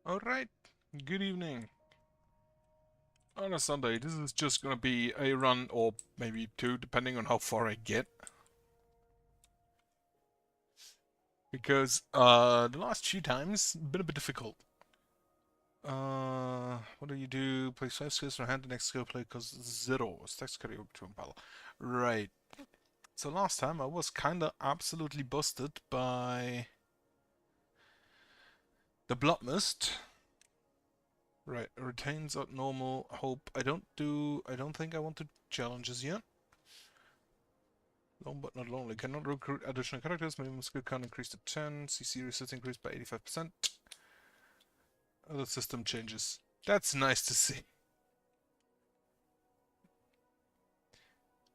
Alright, good evening. On a Sunday, this is just gonna be a run, or maybe two, depending on how far I get. Because, the last few times, been a bit difficult. What do you do? Play 5 skills for hand, the next skill play costs 0. Stacks carry over to battle. Right. So last time I was kinda absolutely busted by the Blood Mist. Right, retains at normal hope. I don't think I want to challenges yet. Lone but not lonely. Cannot recruit additional characters. Minimum skill count increased to 10. CC resist increased by 85%. Other system changes. That's nice to see.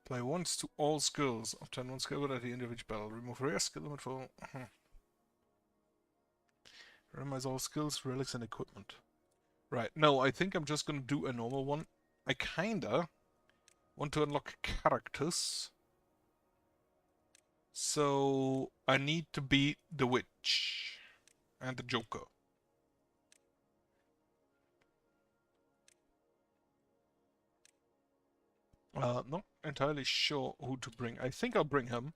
Apply once to all skills. Obtain one skill at the end of each battle. Remove rare skill limit for... Randomize all skills, relics, and equipment. Right, no, I think I'm just gonna do a normal one. I kinda want to unlock characters. So I need to beat the Witch and the Joker. Not entirely sure who to bring. I think I'll bring him.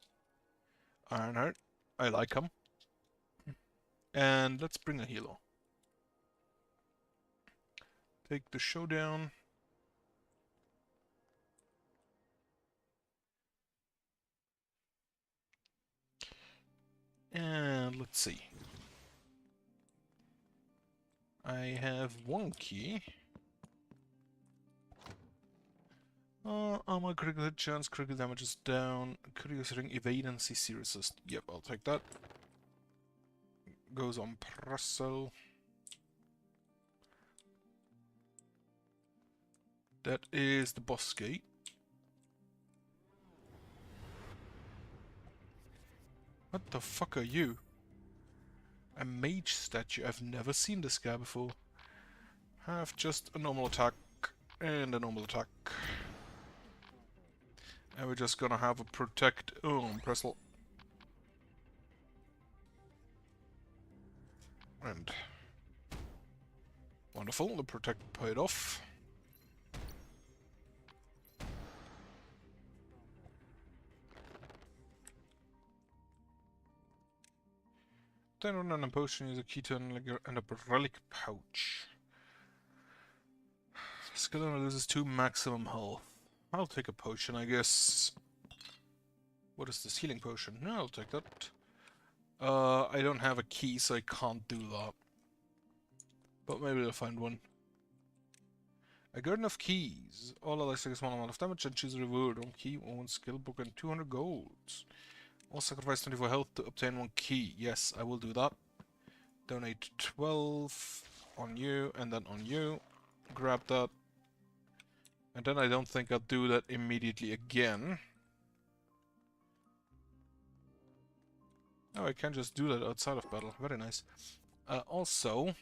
Ironheart. I like him. And let's bring a healer. Take the showdown. And let's see. I have one key. Armor, critical hit chance, critical damage is down. Curious ring, evade and CC resist. Yep, I'll take that. Goes on Presso. That is the boss gate. What the fuck are you? A mage statue. I've never seen this guy before. Have just a normal attack and a normal attack. And we're just gonna have a protect. Oh, Pressel. And wonderful, the protect paid off. Then on a potion, use a key to end up a relic pouch. Skill owner loses 2 maximum health. I'll take a potion, I guess. What is this? Healing potion? No, I'll take that. I don't have a key, so I can't do that. But maybe I'll find one. A garden of keys. All allies take a small amount of damage and choose a reward. One key, one skill book, and 200 golds. Or sacrifice 24 health to obtain one key. Yes, I will do that. Donate 12 on you, and then on you. Grab that. And then I don't think I'll do that immediately again. Oh, I can just do that outside of battle. Very nice. Also,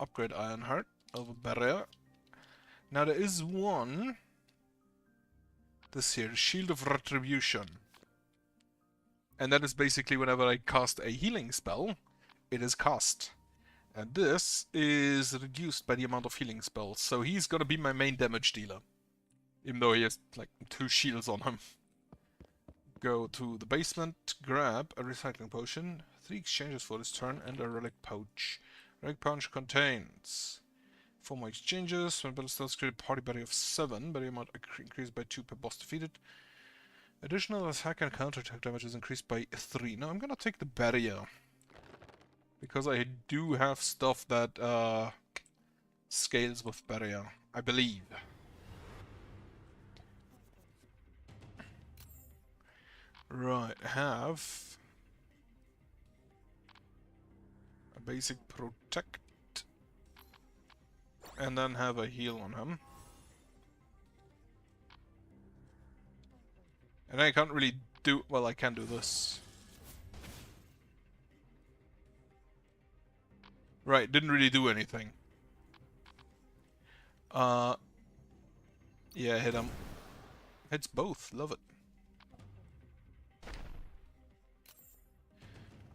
upgrade Ironheart over Barrier. Now there is one. This here, Shield of Retribution. And that is basically whenever I cast a healing spell, it is cast. And this is reduced by the amount of healing spells. So he's gonna be my main damage dealer. Even though he has like 2 shields on him. Go to the basement, grab a recycling potion, 3 exchanges for this turn, and a relic pouch. Relic pouch contains 4 more exchanges. When battle starts, create a party barrier of 7. Barrier amount increased by 2 per boss defeated. Additional attack and counter-attack damage is increased by 3. Now I'm gonna take the barrier. Because I do have stuff that scales with barrier, I believe. Right, have a basic protect, and then have a heal on him. And I can't really do... well, I can do this. Right, didn't really do anything. Yeah, hit him. Hits both, love it.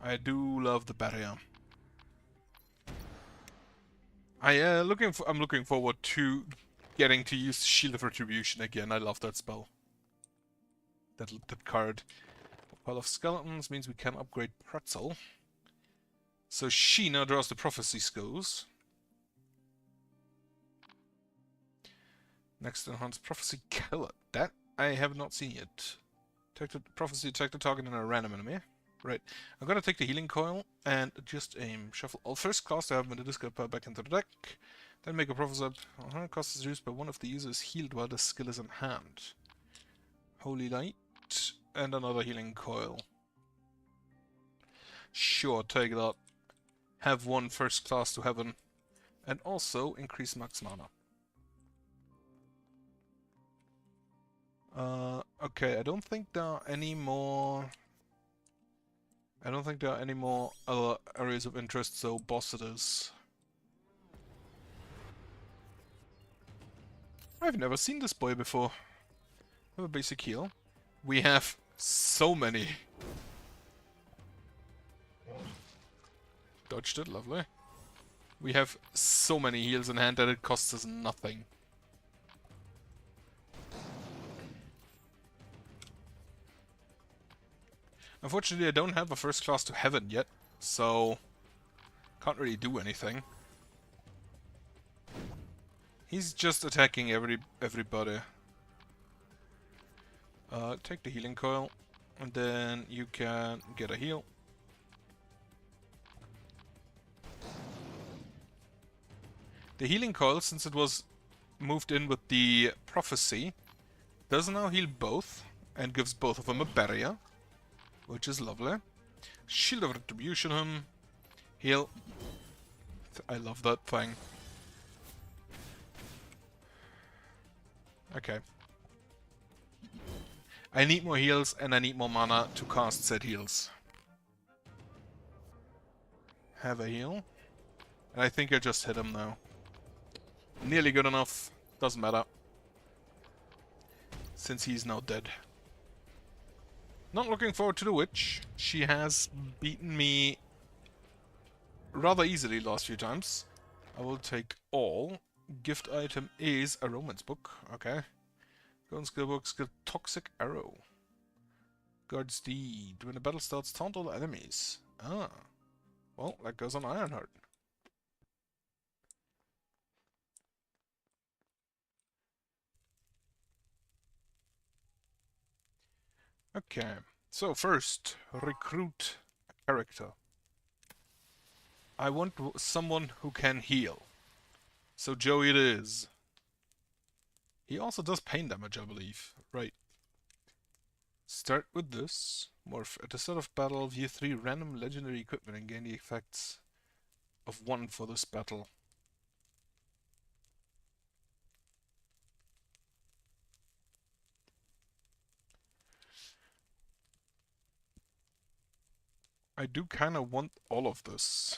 I do love the barrier. I'm looking forward to getting to use Shield of Retribution again. I love that spell. That card. A pile of skeletons means we can upgrade Pretzel. So she now draws the Prophecy Skulls. Next enhanced Prophecy Killer. That I have not seen yet. Prophecy attack the target and a random enemy. Right. I'm gonna take the Healing Coil and just aim. Shuffle all first class to have them in the discard pile back into the deck. Then make a Prophecy up. Cost is reduced by one of the users healed while the skill is in hand. Holy Light. And another Healing Coil. Sure, take that. Have one first class to heaven. And also increase max mana. Okay, I don't think there are any more... I don't think there are any more other areas of interest, so boss it is. I've never seen this boy before. Have a basic heal. We have so many. Dodged it, lovely. We have so many heals in hand that it costs us nothing. Unfortunately, I don't have a first class to heaven yet, so can't really do anything. He's just attacking everybody. Take the healing coil, and then you can get a heal. The healing coil, since it was moved in with the prophecy, does now heal both, and gives both of them a barrier, which is lovely. Shield of Retribution him. Heal. I love that thing. Okay. I need more heals, and I need more mana to cast said heals. Have a heal. And I think I just hit him now. Nearly good enough. Doesn't matter. Since he's now dead. Not looking forward to the witch. She has beaten me rather easily last few times. I will take all. Gift item is a romance book. Okay. Go on skill book, skill Toxic Arrow. Guard's Deed. When the battle starts, taunt all enemies. Ah. Well, that goes on Ironheart. Okay. So first, recruit a character. I want someone who can heal. So Joey it is. He also does pain damage, I believe. Right. Start with this. Morph. At the start of battle, view 3 random legendary equipment and gain the effects of 1 for this battle. I do kind of want all of this.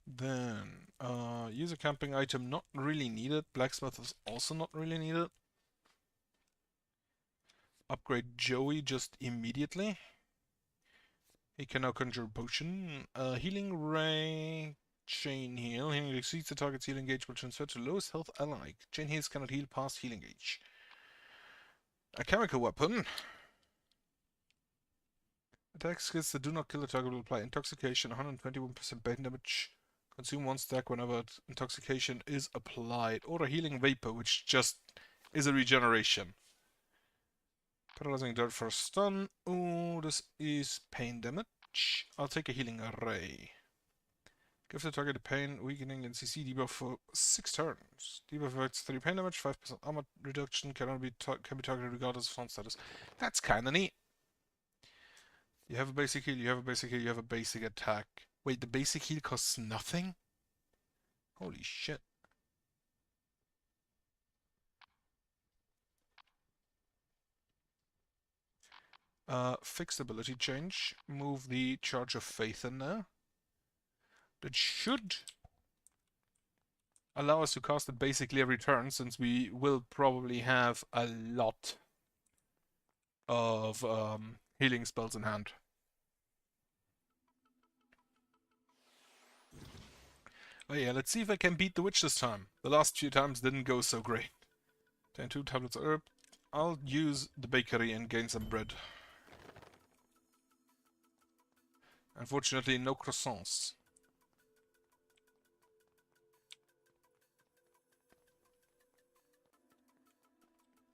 Then, use a camping item not really needed. Blacksmith is also not really needed. Upgrade Joey just immediately. He can now conjure potion. Healing ray. Chain heal. Healing exceeds the target's healing gauge will transfer to lowest health ally. Chain heals cannot heal past healing gauge. A chemical weapon. Attack skills that do not kill the target will apply intoxication, 121% pain damage. Consume 1 stack whenever intoxication is applied. Or a healing vapor, which just is a regeneration. Paralyzing dart for a stun. Ooh, this is pain damage. I'll take a healing array. Give the target a pain, weakening, and CC debuff for 6 turns. Debuff affects 3 pain damage, 5% armor reduction, can be targeted regardless of sound status. That's kinda neat. You have a basic heal, you have a basic heal, you have a basic attack. Wait, the basic heal costs nothing? Holy shit. Fixed ability change. Move the Charge of Faith in there. That should allow us to cast it basically every turn, since we will probably have a lot of healing spells in hand. Oh yeah, let's see if I can beat the witch this time. The last few times didn't go so great. 2 tablets of herb. I'll use the bakery and gain some bread. Unfortunately, no croissants.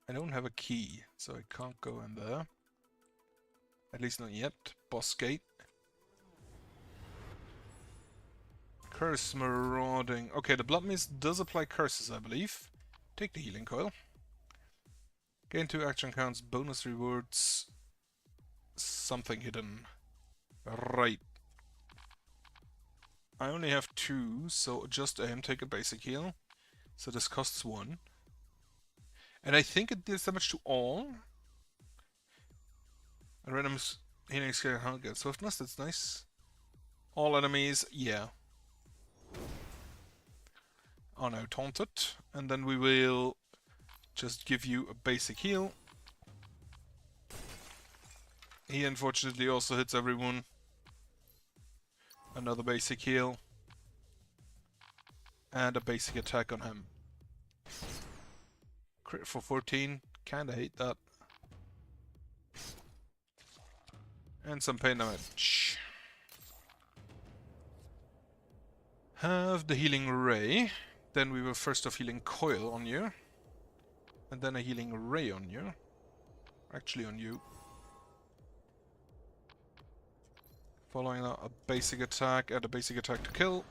I don't have a key, so I can't go in there. At least not yet. Boss gate. Curse marauding. Okay, the blood mist does apply curses, I believe. Take the healing coil. Gain 2 action counts, bonus rewards. Something hidden. Right. I only have 2, so just aim, take a basic heal. So this costs 1. And I think it deals damage to all. And random healing skill hunger. Swiftness, that's nice. All enemies, yeah. Are now taunted. And then we will just give you a basic heal. He unfortunately also hits everyone. Another basic heal. And a basic attack on him. Crit for 14. Kinda hate that. And some pain damage. Have the healing ray. Then we will first off healing coil on you. And then a healing ray on you. Actually on you. Following that, a basic attack and a basic attack to kill.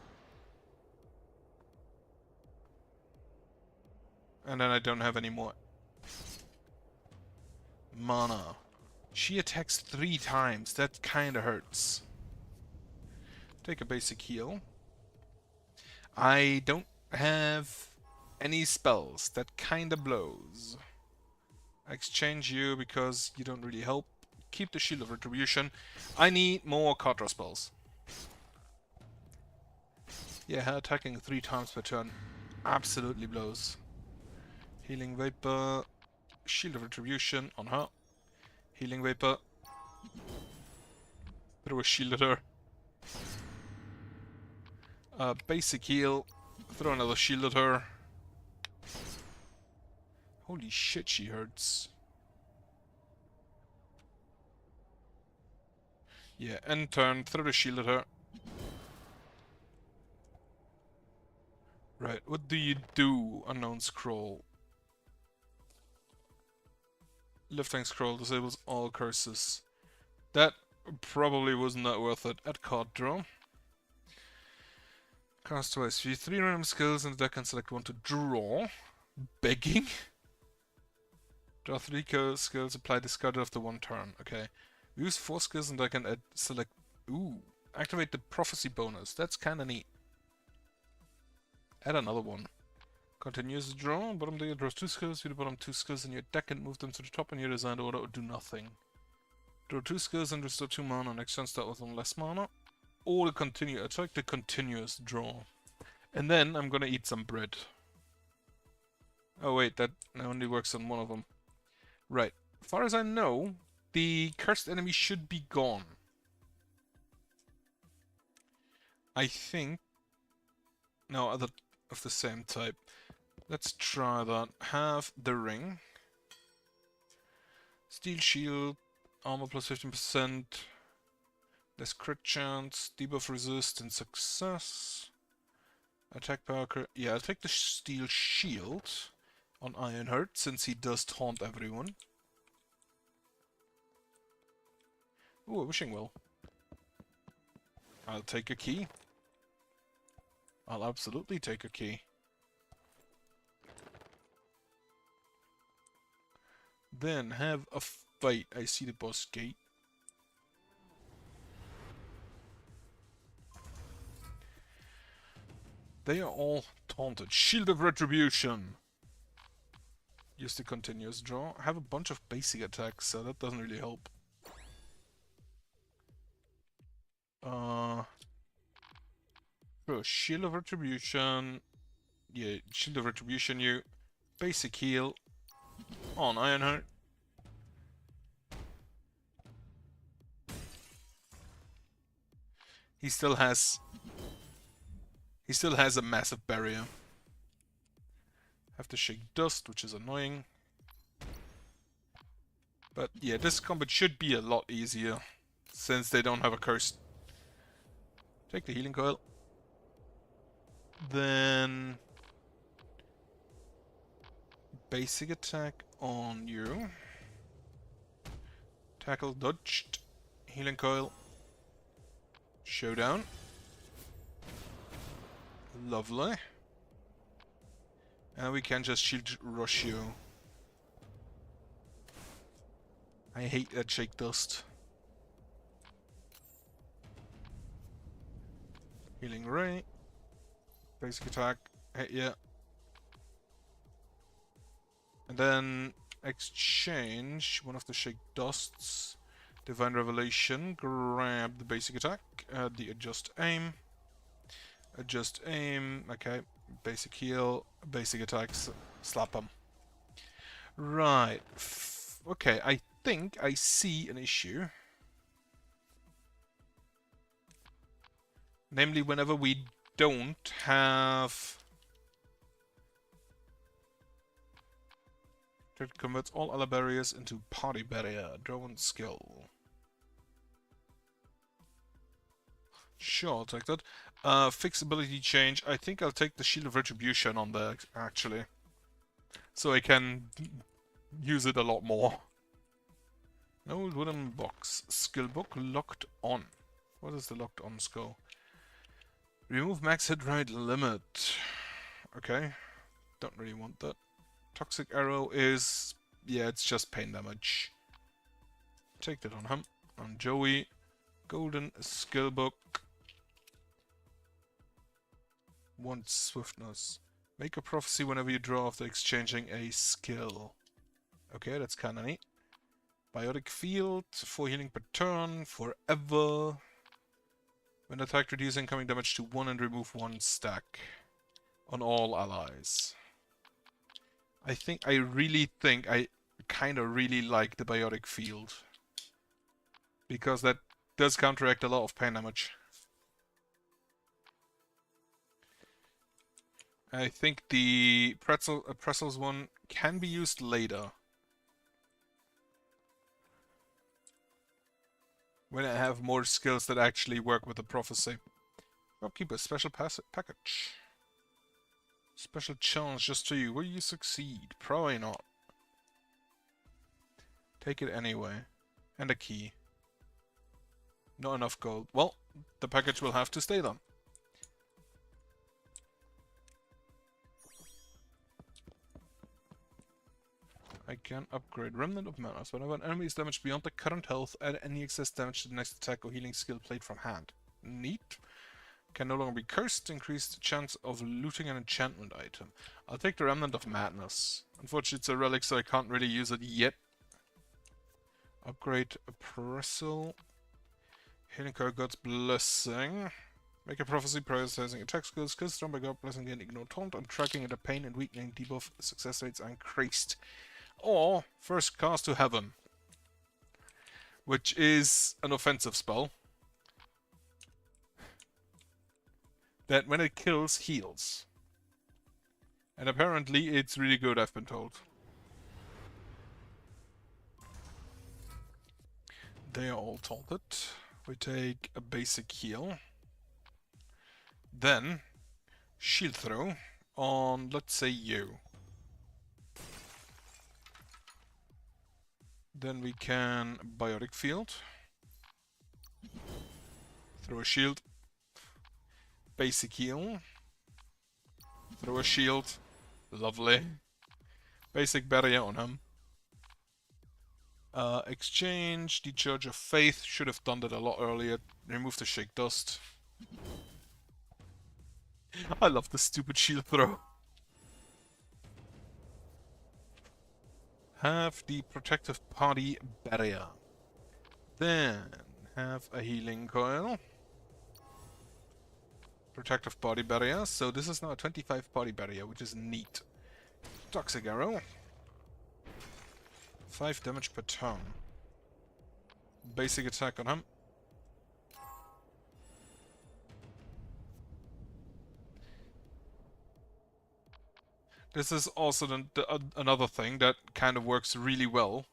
And then I don't have any more mana. She attacks 3 times. That kinda hurts. Take a basic heal. I don't have any spells. That kinda blows. I exchange you because you don't really help. Keep the Shield of Retribution. I need more Katra spells. Yeah, her attacking 3 times per turn absolutely blows. Healing Vapor. Shield of Retribution on her. Healing Vapor. Throw a shield at her. Basic heal. Throw another shield at her. Holy shit, she hurts. Yeah, end turn. Throw the shield at her. Right, what do you do, Unknown Scroll? Lifting Scroll disables all curses. That probably was not worth it at card draw. Cast twice. View 3 random skills and the deck and select 1 to draw. Begging? Draw 3 skills, apply discard after 1 turn. Okay. Use 4 skills and I can select... Ooh. Activate the prophecy bonus. That's kinda neat. Add another one. Continuous draw. Bottom deck draws 2 skills. View the bottom 2 skills in your deck and move them to the top in your designed order or do nothing. Draw 2 skills and restore 2 mana. Next turn start with 1 less mana. Or continue. I like the continuous draw. And then I'm gonna eat some bread. Oh wait, that only works on one of them. Right. As far as I know, the cursed enemy should be gone. I think... No, other of the same type. Let's try that. Have the ring. Steel shield. Armor plus 15%. Less crit chance. Debuff resist and success. Attack power... Yeah, I'll take the steel shield on Ironheart, since he does taunt everyone. Ooh, a wishing well. I'll take a key. I'll absolutely take a key. Then have a fight. I see the boss gate. They are all taunted. Shield of Retribution. Use the continuous draw. I have a bunch of basic attacks, so that doesn't really help. Sure, Shield of Retribution. Yeah, Shield of Retribution you. Basic heal on Ironheart. He still has He still has a massive barrier. Have to shake dust, which is annoying. But yeah, this combat should be a lot easier, since they don't have a curse. Take the healing coil. Then basic attack on you. Tackle dodged. Healing coil. Showdown. Lovely. And we can just shield rush you. I hate that shake dust. Healing ray. Basic attack. Hit ya. And then exchange one of the shake dusts. Divine Revelation. Grab the basic attack. The adjust aim. Adjust aim. Okay. Basic heal. Basic attacks. Slap them. Right. Okay, I think I see an issue. Namely, whenever we don't have... It converts all other barriers into party barrier. Drone skill. Sure, I'll take that. Fixability change. I think I'll take the Shield of Retribution on there, actually. So I can use it a lot more. An old wooden box. Skill book locked on. What is the locked on skill? Remove max hit rate limit. Okay. Don't really want that. Toxic arrow is... yeah, it's just pain damage. Take that on him. On Joey. Golden skill book. Want swiftness. Make a prophecy whenever you draw after exchanging a skill. Okay, that's kinda neat. Biotic field, 4 healing per turn, forever. When attacked, reduce incoming damage to 1 and remove 1 stack on all allies. I really think I kinda really like the biotic field. Because that does counteract a lot of pain damage. I think the pretzels one can be used later. When I have more skills that actually work with the prophecy. Keep a special package. Special challenge just to you. Will you succeed? Probably not. Take it anyway. And a key. Not enough gold. Well, the package will have to stay then. I can upgrade Remnant of Manas. Whenever an enemy is damaged beyond the current health, add any excess damage to the next attack or healing skill played from hand. Neat. Can no longer be cursed. Increase the chance of looting an enchantment item. I'll take the Remnant of Madness. Unfortunately, it's a relic, so I can't really use it yet. Upgrade a Bristle. Healing Core God's Blessing. Make a prophecy prioritizing attack skills. Skills thrown by God Blessing gain ignore taunt. And tracking at a pain and weakening debuff success rates are increased. Or First Cast to Heaven, which is an offensive spell that when it kills, heals. And apparently it's really good, I've been told. They are all taunted. We take a basic heal. Then shield throw on, let's say, you. Then we can biotic field. Throw a shield. Basic heal. Throw a shield. Lovely. Basic barrier on him. Exchange. Decharge of Faith. Should have done that a lot earlier. Remove the shake dust. I love the stupid shield throw. Have the protective party barrier. Then have a healing coil. Protective body barrier. So this is now a 25 body barrier, which is neat. Toxic arrow. 5 damage per turn. Basic attack on him. This is also another thing that kind of works really well.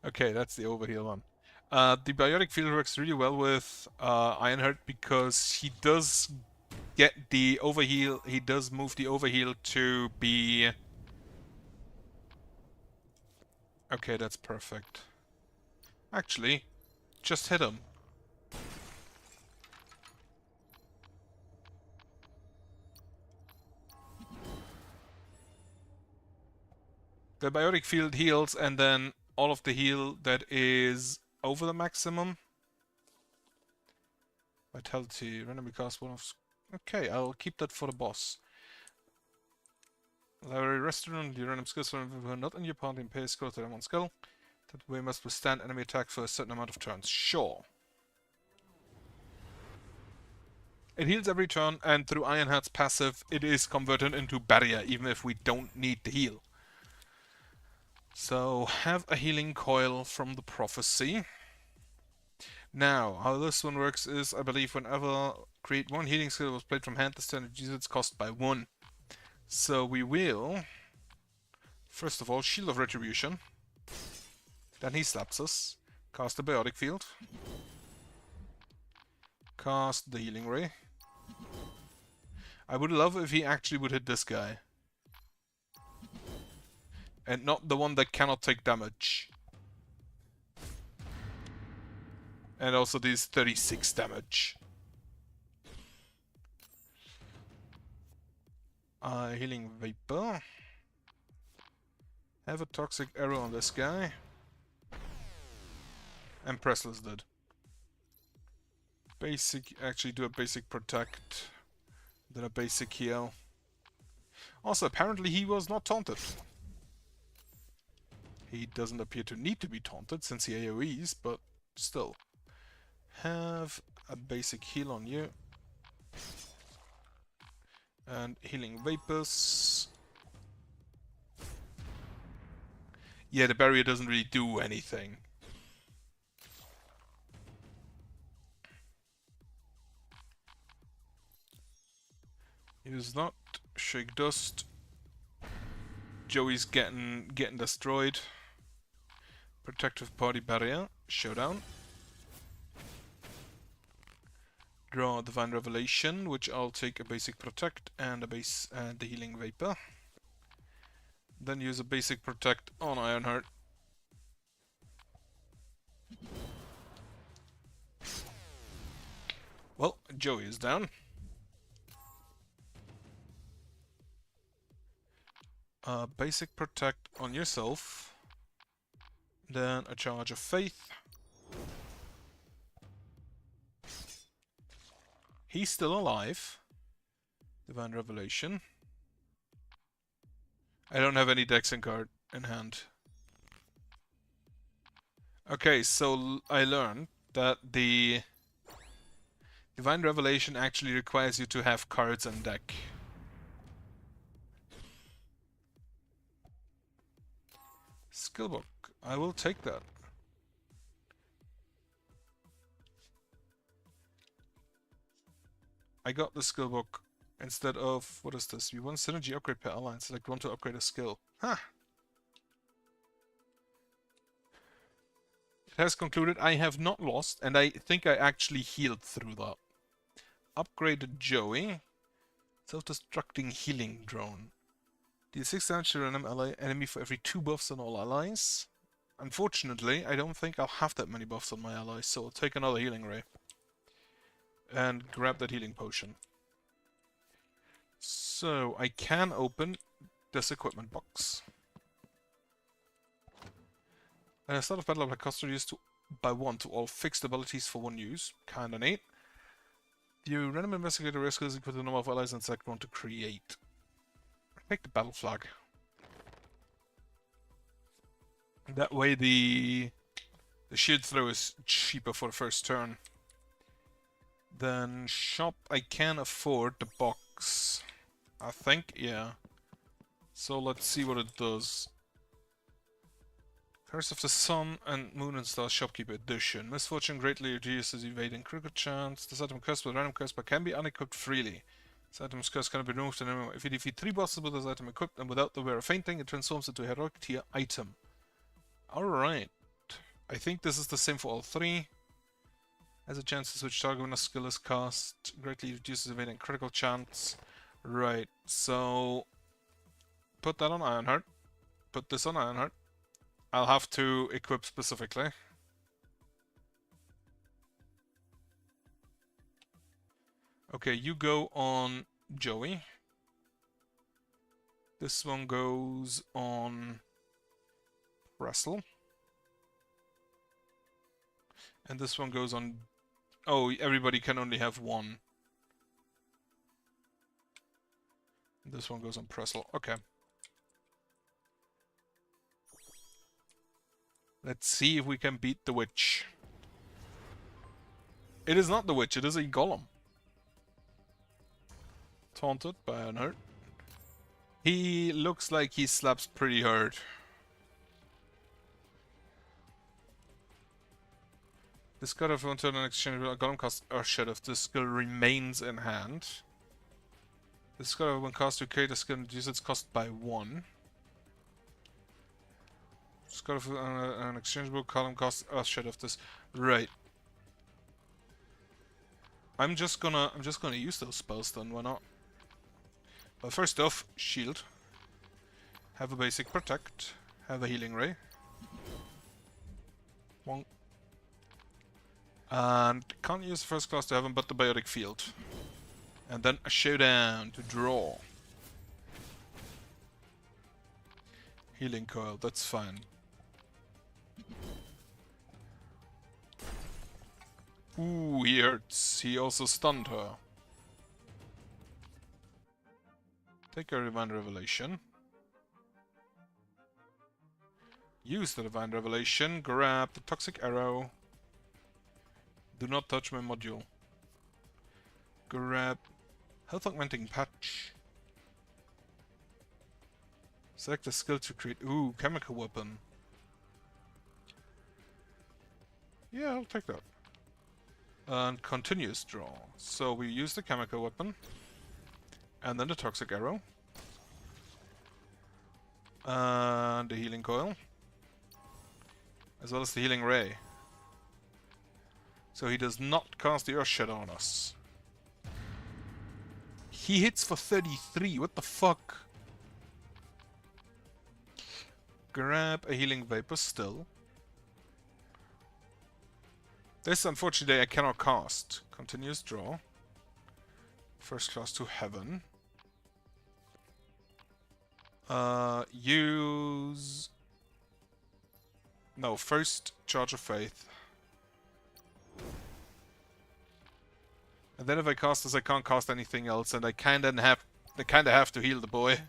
Okay, that's the overheal one. The biotic field works really well with Ironheart because he does get the overheal. He does move the overheal to be... Okay, that's perfect. Actually, just hit him. The biotic field heals, and then all of the heal that is over the maximum. Vitality, randomly cost one of... Okay, I'll keep that for the boss. Library restaurant, the random skills who are not in your party and pay a skill to them on skill. That way must withstand enemy attack for a certain amount of turns. Sure. It heals every turn, and through Ironheart's passive, it is converted into barrier, even if we don't need the heal. So, have a healing coil from the prophecy. Now, how this one works is, I believe, whenever create one healing skill was played from hand, this turn reduces its cost by 1. So we will, first of all, Shield of Retribution. Then he slaps us. Cast the Biotic Field. Cast the Healing Ray. I would love if he actually would hit this guy. And not the one that cannot take damage. And also these 36 damage. Healing Vapor. Have a Toxic Arrow on this guy. And Pressless dead. Basic, actually do a basic Protect. Then a basic heal. Also, apparently he was not taunted. He doesn't appear to need to be taunted since he AoEs, but still. Have a basic heal on you. And healing vapors. Yeah, the barrier doesn't really do anything. He does not shake dust. Joey's getting destroyed. Protective party barrier. Showdown. Draw Divine Revelation, which I'll take a basic protect and a base and the healing vapor. Then use a basic protect on Ironheart. Well, Joey is down. Basic protect on yourself. Then a charge of faith. He's still alive. Divine Revelation. I don't have any Dexing card in hand. Okay, so I learned that the Divine Revelation actually requires you to have cards on deck. Skillbook. I will take that. I got the skill book instead of, what is this? We want synergy upgrade per ally. Select one to upgrade a skill. Huh. It has concluded I have not lost, and I think I actually healed through that. Upgraded Joey. Self-destructing healing drone. Deal 6 damage to random enemy for every 2 buffs on all allies. Unfortunately, I don't think I'll have that many buffs on my allies, so I'll take another healing ray. And grab that healing potion. So, I can open this equipment box. At the start of battle, apply cost reduced by 1 to all fixed abilities for 1 use. Kinda neat. The random investigator risk is equal to the number of allies and select 1 to create. Take the battle flag. That way the shield throw is cheaper for the first turn. Then shop, I can afford the box. I think, yeah. So let's see what it does. Curse of the Sun and Moon and Star Shopkeeper Edition. Misfortune greatly reduces evading critical chance. This item cursed with random curse but can be unequipped freely. This item's curse cannot be removed and if you defeat 3 bosses with this item equipped and without the wear of fainting, it transforms into a heroic tier item. Alright. I think this is the same for all 3. Has a chance to switch target when a skill is cast. Greatly reduces evading critical chance. Right, so put that on Ironheart. Put this on Ironheart. I'll have to equip specifically. Okay, you go on Joey. This one goes on Wrestle. And this one goes on... Oh, everybody can only have one. This one goes on Pressel. Okay. Let's see if we can beat the witch. It is not the witch, it is a golem. Taunted by Unhurt. He looks like he slaps pretty hard. This card of one turn and exchange with a golem costs Earthshed if this skill remains in hand. This card of when cast to create a skill and reduce its cost by 1. This card of an exchangeable column costs Earthshed if this. Right. I'm just gonna use those spells then, why not? But first off, shield. Have a basic protect. Have a healing ray. One. And can't use the first class to heaven but the biotic field. And then a showdown to draw. Healing coil, that's fine. Ooh, he hurts. He also stunned her. Take a Divine Revelation. Use the Divine Revelation. Grab the Toxic Arrow. Do not touch my module. Grab Health Augmenting Patch. Select a skill to create... Ooh, Chemical Weapon. Yeah, I'll take that. And continuous draw. So we use the Chemical Weapon. And then the Toxic Arrow. And the Healing Coil. As well as the Healing Ray. So he does not cast the Earthshed on us. He hits for 33, what the fuck? Grab a Healing Vapor still. This, unfortunately, I cannot cast. Continuous draw. First class to heaven. Use... No, first Charge of Faith. And then if I cast this, I can't cast anything else, and I kinda have to heal the boy.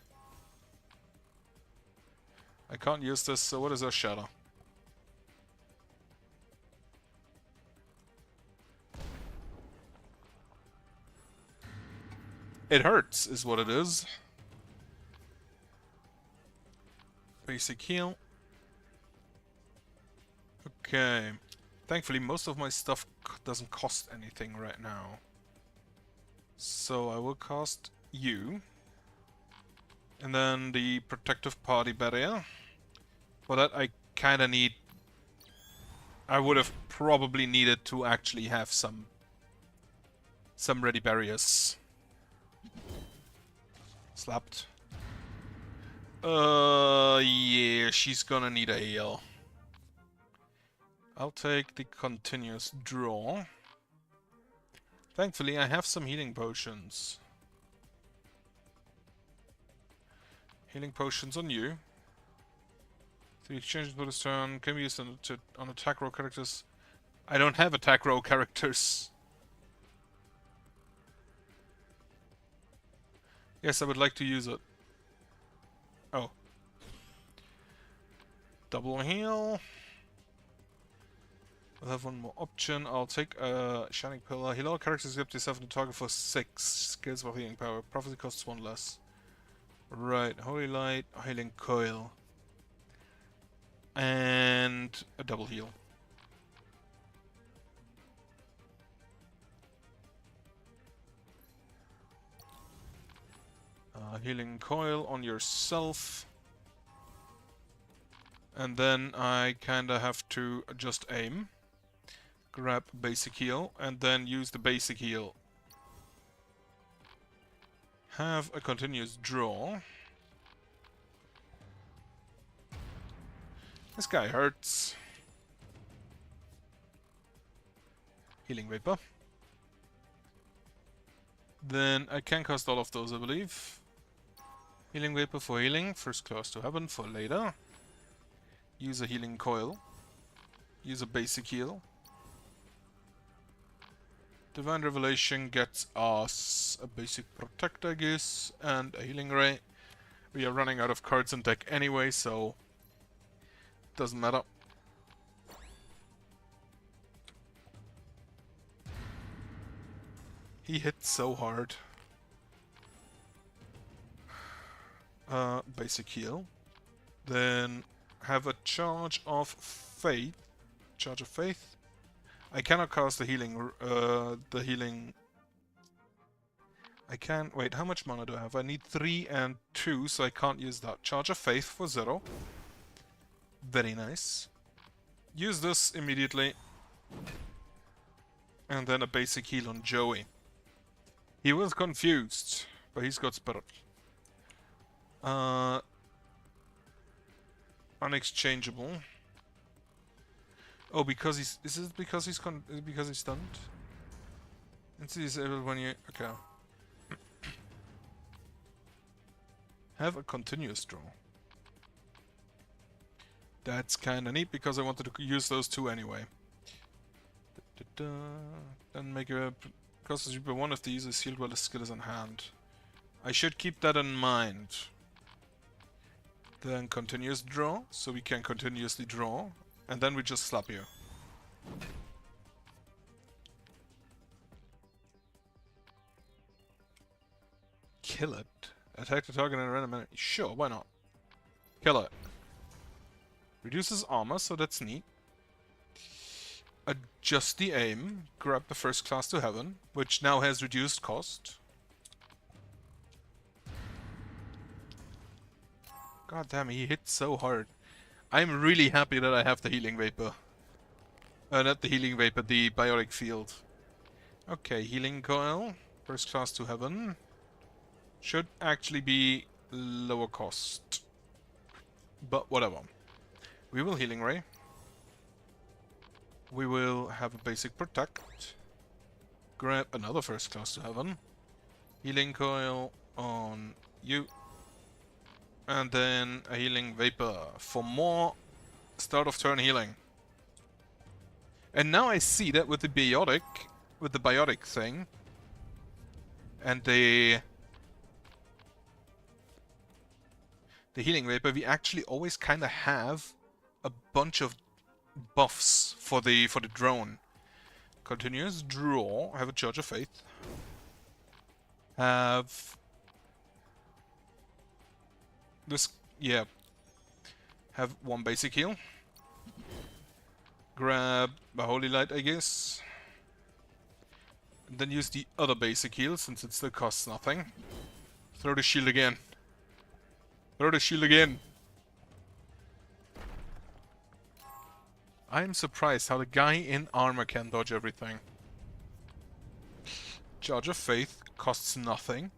I can't use this, so what is our shadow? It hurts, is what it is. Basic heal. Okay. Thankfully, most of my stuff doesn't cost anything right now. So I will cast you. And then the Protective Party Barrier. For that I kinda need... I would have probably needed to actually have some ready barriers. Slapped. Yeah, she's gonna need a heal. I'll take the continuous draw. Thankfully, I have some healing potions. Healing potions on you. 3 exchanges for this turn. Can be used on attack row characters. I don't have attack row characters. Yes, I would like to use it. Oh. Double heal. I'll have one more option. I'll take a Shining Pillar. Heal all characters except yourself and the target for 6 skills of healing power. Prophecy costs 1 less. Right, Holy Light, Healing Coil. and a double heal. Healing coil on yourself. And then I kinda have to just aim. Grab basic heal, and then use the basic heal. Have a continuous draw. This guy hurts. Healing Vapor. Then I can cast all of those, I believe. Healing Vapor for healing. First class to heaven for later. Use a healing coil. Use a basic heal. Divine Revelation gets us a basic protect, I guess, and a healing ray. We are running out of cards in deck anyway, so doesn't matter. He hit so hard. Basic heal. Then have a charge of faith. Charge of faith. I cannot cast the healing. I can't. Wait, how much mana do I have? I need 3 and 2, so I can't use that. Charge of faith for 0. Very nice. Use this immediately. And then a basic heal on Joey. He was confused, but he's got spirit. Unexchangeable. Oh, because he's... Is it because he's stunned? It's disabled when you... Okay. Have a continuous draw. That's kinda neat, because I wanted to use those two anyway. Then make a... Because one of these is sealed while the skill is in hand. I should keep that in mind. Then continuous draw, so we can continuously draw. And then we just slap you. Kill it. Attack the target and random enemy. Sure, why not? Kill it. Reduces armor, so that's neat. Adjust the aim. Grab the first class to heaven, which now has reduced cost. God damn, he hit so hard. I'm really happy that I have the healing vapor. Not the healing vapor, the biotic field. Okay, healing coil. First class to heaven. Should actually be lower cost. But whatever. We will healing ray. We will have a basic protect. Grab another first class to heaven. Healing coil on you. And then a healing vapor for more start of turn healing. And now I see that with the biotic thing, and the healing vapor, we actually always kind of have a bunch of buffs for the drone. Continuous draw. Have a charge of faith. Have this, yeah. Have one basic heal. Grab a holy light, I guess. And then use the other basic heal, since it still costs nothing. Throw the shield again. Throw the shield again. I am surprised how the guy in armor can dodge everything. Charge of faith costs nothing.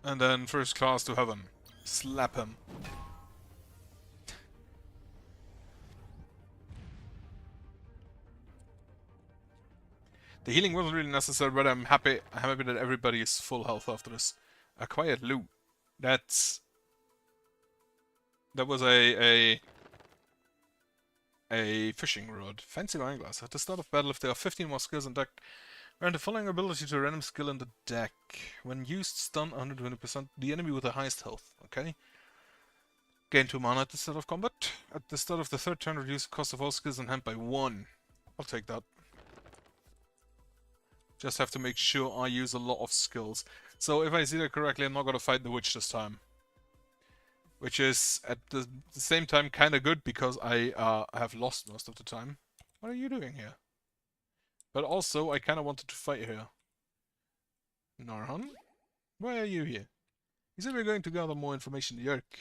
And then first class to heaven. Slap him. The healing wasn't really necessary, but I'm happy that everybody is full health after this. Acquired loot. That was a fishing rod. Fancy wine glass. At the start of battle, if there are 15 more skills in deck, grant the following ability to a random skill in the deck. When used, stun 120% the enemy with the highest health. Okay. Gain 2 mana at the start of combat. At the start of the third turn, reduce the cost of all skills in hand by 1. I'll take that. Just have to make sure I use a lot of skills. So if I see that correctly, I'm not gonna fight the witch this time. Which is, at the same time, kinda good, because I have lost most of the time. What are you doing here? But also, I kinda wanted to fight here. Narhan? Why are you here? He said we're going to gather more information in the Ark.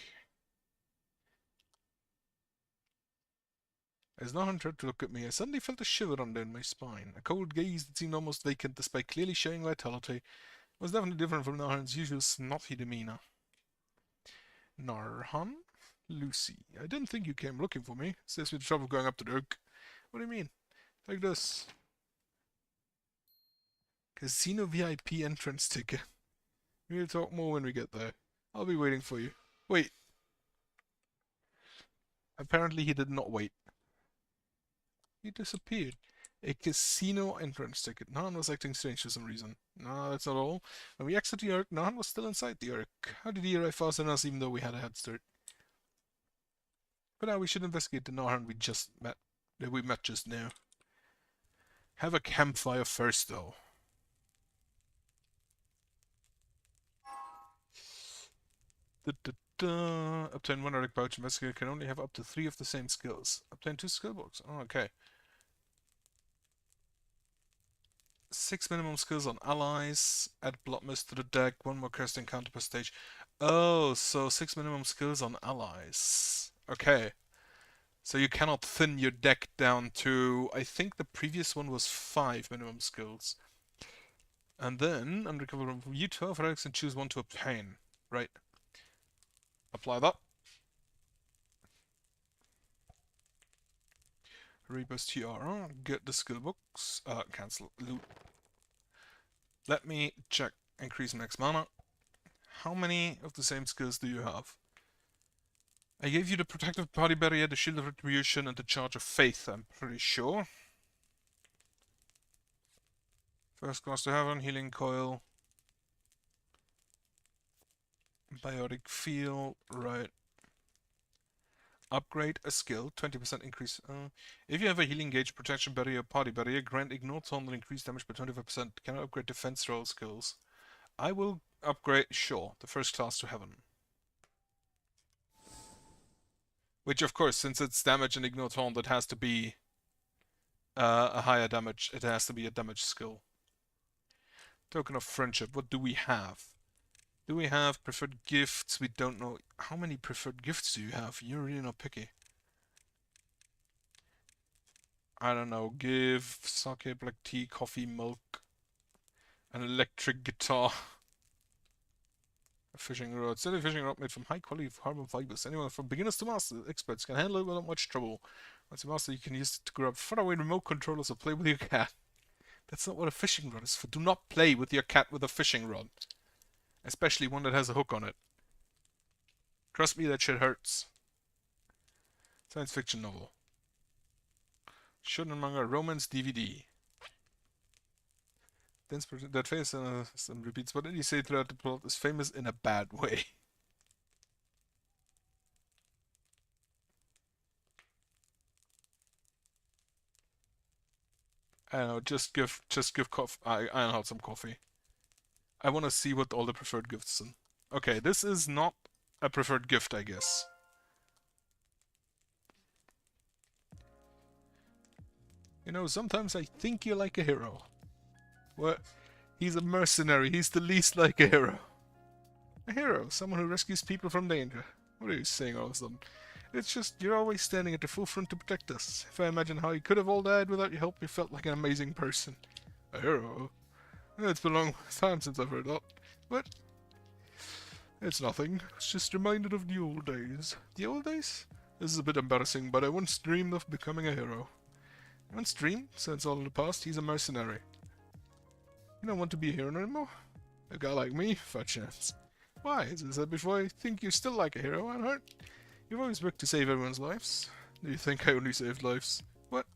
As Narhan tried to look at me, I suddenly felt a shiver run down my spine. A cold gaze that seemed almost vacant despite clearly showing vitality was definitely different from Narhan's usual snotty demeanor. Narhan? Lucy. I didn't think you came looking for me. Saves me the trouble of going up to the Ark. What do you mean? Like this. Casino VIP entrance ticket. We'll talk more when we get there. I'll be waiting for you. Wait. Apparently he did not wait. He disappeared. A casino entrance ticket. Nahan was acting strange for some reason. No, that's not all. When we exited the Ark, Nahan was still inside the Ark. How did he arrive faster than us even though we had a head start? But now we should investigate the Nahan we met just now. Have a campfire first though. Obtain one relic pouch. Investigator can only have up to 3 of the same skills. Obtain 2 skill books. Oh, okay. 6 minimum skills on allies. Add blood mist to the deck. 1 more cursed encounter per stage. Oh, so 6 minimum skills on allies. Okay. So you cannot thin your deck down to... I think the previous one was 5 minimum skills. And then, unrecover from you 12 relics and choose 1 to obtain. Right. Apply that. Rebus TR. Get the skill books. Cancel. Loot. Let me check. Increase max mana. How many of the same skills do you have? I gave you the protective party barrier, the shield of retribution, and the charge of faith, I'm pretty sure. First class to heaven, healing coil. Biotic field, right. Upgrade a skill, 20% increase. If you have a healing gauge, protection barrier, party barrier, grant ignore taunt and increase damage by 25%. Can I upgrade defense roll skills? I will upgrade, sure, the first class to heaven. Which, of course, since it's damage and ignore taunt, it has to be a higher damage. It has to be a damage skill. Token of friendship. What do we have? Do we have preferred gifts? We don't know. How many preferred gifts do you have? You're really not picky. I don't know. Give sake, black tea, coffee, milk, an electric guitar, a fishing rod. Steady fishing rod made from high quality carbon fibers. Anyone from beginners to master experts can handle it without much trouble. Once you master, you can use it to grab faraway remote controllers or play with your cat. That's not what a fishing rod is for. Do not play with your cat with a fishing rod. Especially one that has a hook on it. Trust me, that shit hurts. Science fiction novel. Shonen manga romance DVD. That face some repeats. What did he say throughout the plot is famous in a bad way? I don't know. Just give coffee. I don't know, some coffee. I want to see what all the preferred gifts are. Okay, this is not a preferred gift, I guess. You know, sometimes I think you're like a hero. What? He's a mercenary. He's the least like a hero. A hero, someone who rescues people from danger. What are you saying all of a sudden? It's just, you're always standing at the forefront to protect us. If I imagine how you could have all died without your help, you felt like an amazing person. A hero? It's been a long time since I've heard that. But it's nothing. It's just reminded of the old days. The old days? This is a bit embarrassing, but I once dreamed of becoming a hero. Once dreamed? So it's all in the past. He's a mercenary. You don't want to be a hero anymore? A guy like me? Fat chance. Why? As I said before, I think you're still like a hero, aren't you? You've always worked to save everyone's lives. Do you think I only saved lives? What?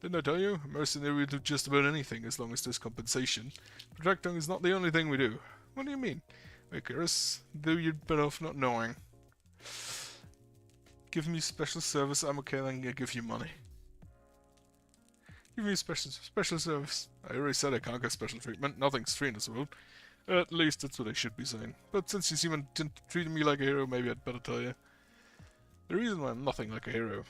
Didn't I tell you? A mercenary will do just about anything as long as there's compensation. Protecting is not the only thing we do. What do you mean? Icarus, though you'd better off not knowing. Give me special service, I'm okay, then I'll give you money. Give me special service. I already said I can't get special treatment. Nothing's free in this world. At least that's what I should be saying. But since you seem to treat me like a hero, maybe I'd better tell you. The reason why I'm nothing like a hero.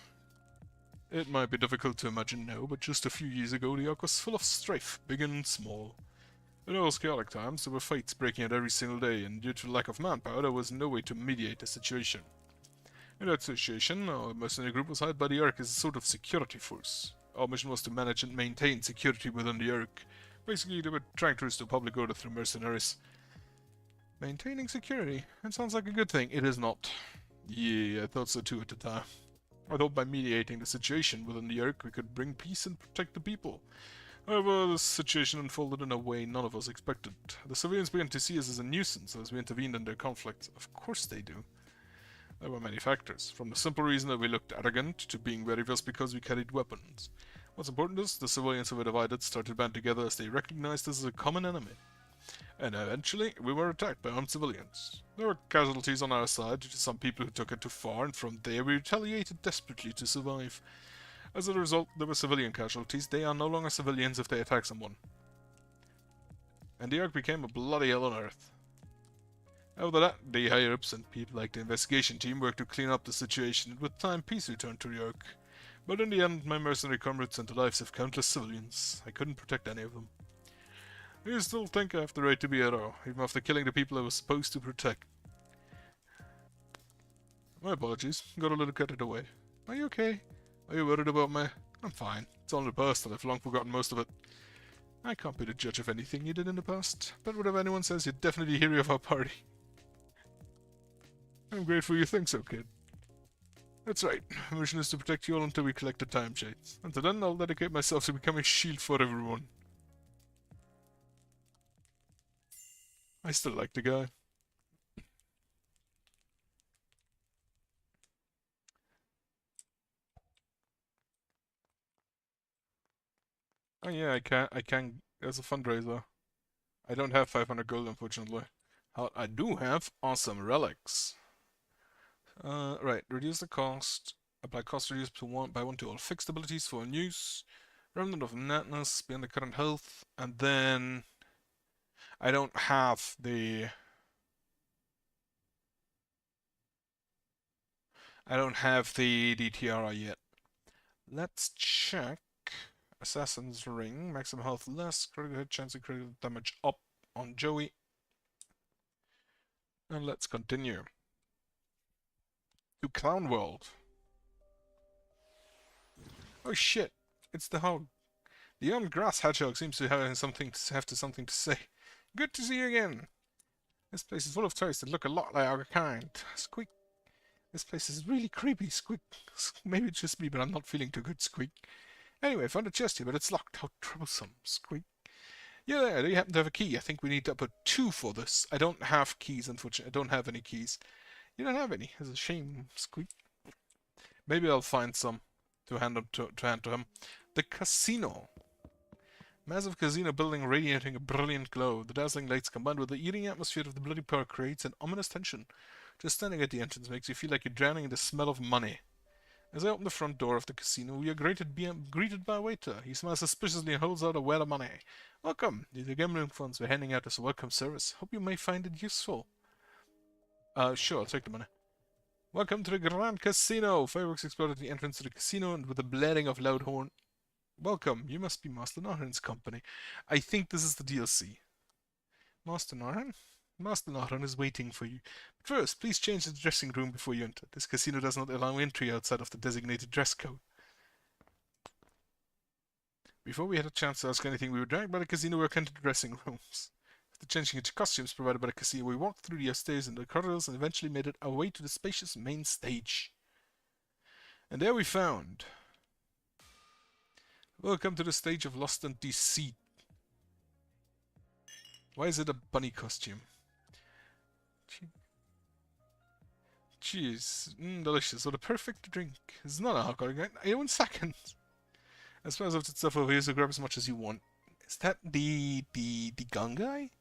It might be difficult to imagine now, but just a few years ago the Ark was full of strife, big and small. In those chaotic times, there were fights breaking out every single day, and due to lack of manpower, there was no way to mediate the situation. In that situation, our mercenary group was hired by the Ark as a sort of security force. Our mission was to manage and maintain security within the Ark. Basically, they were trying to restore public order through mercenaries. Maintaining security? That sounds like a good thing. It is not. Yeah, I thought so too at the time. I thought by mediating the situation within the Ark we could bring peace and protect the people. However, the situation unfolded in a way none of us expected. The civilians began to see us as a nuisance as we intervened in their conflicts. Of course they do. There were many factors, from the simple reason that we looked arrogant to being very just because we carried weapons. What's important is, the civilians who were divided started band together as they recognized us as a common enemy. And eventually, we were attacked by armed civilians. There were casualties on our side due to some people who took it too far, and from there we retaliated desperately to survive. As a result, there were civilian casualties. They are no longer civilians if they attack someone. And the Ark became a bloody hell on Earth. After that, the higher-ups and people like the investigation team worked to clean up the situation, and with time peace returned to the Ark. But in the end, my mercenary comrades sent the lives of countless civilians. I couldn't protect any of them. I still think I have the right to be a hero, even after killing the people I was supposed to protect. My apologies, got a little carried away. Are you okay? Are you worried about me? I'm fine. It's all in the past and I've long forgotten most of it. I can't be the judge of anything you did in the past, but whatever anyone says, you're definitely the hero of our party. I'm grateful you think so, kid. That's right. My mission is to protect you all until we collect the time shades. Until then, I'll dedicate myself to becoming a shield for everyone. I still like the guy. Oh yeah, I can, there's a fundraiser. I don't have 500 gold, unfortunately. I do have awesome relics. Right, reduce the cost. Apply cost reduce to by 1 to all fixed abilities for use. Remnant of Madness, beyond the current health, and then I don't have the tiara yet. Let's check. Assassin's Ring, maximum health less, critical hit chance and critical damage up on Joey. And let's continue. To Clown World. Oh shit, it's the hog. The armed grass hedgehog seems to have something to say. Good to see you again. This place is full of toys that look a lot like our kind. Squeak. This place is really creepy. Squeak. Maybe it's just me, but I'm not feeling too good. Squeak. Anyway, I found a chest here, but it's locked. How troublesome. Squeak. Yeah, there, you happen to have a key. I think we need to put 2 for this. I don't have keys, unfortunately. I don't have any keys. You don't have any. It's a shame. Squeak. Maybe I'll find some to hand to him. The casino. Massive casino building radiating a brilliant glow. The dazzling lights combined with the eerie atmosphere of the bloody park creates an ominous tension. Just standing at the entrance makes you feel like you're drowning in the smell of money. As I open the front door of the casino, we are greeted by a waiter. He smiles suspiciously and holds out a wad of money. Welcome. These are gambling funds we're handing out as a welcome service. Hope you may find it useful. Sure, I'll take the money. Welcome to the Grand Casino. Fireworks explode at the entrance to the casino and with a blaring of loud horn. Welcome. You must be Master Narhan's company. I think this is the DLC. Master Narhan? Master Narhan is waiting for you. But first, please change the dressing room before you enter. This casino does not allow entry outside of the designated dress code. Before we had a chance to ask anything, we were dragged by the casino work into the dressing rooms. After changing into costumes provided by the casino, we walked through the stairs and the corridors and eventually made it our way to the spacious main stage. And there we found... Welcome to the stage of Lust and Deceit. Why is it a bunny costume? Jeez, delicious. What a perfect drink. It's not alcoholic. In 1 second. I suppose I've stuff over here, so grab as much as you want. Is that the gun guy?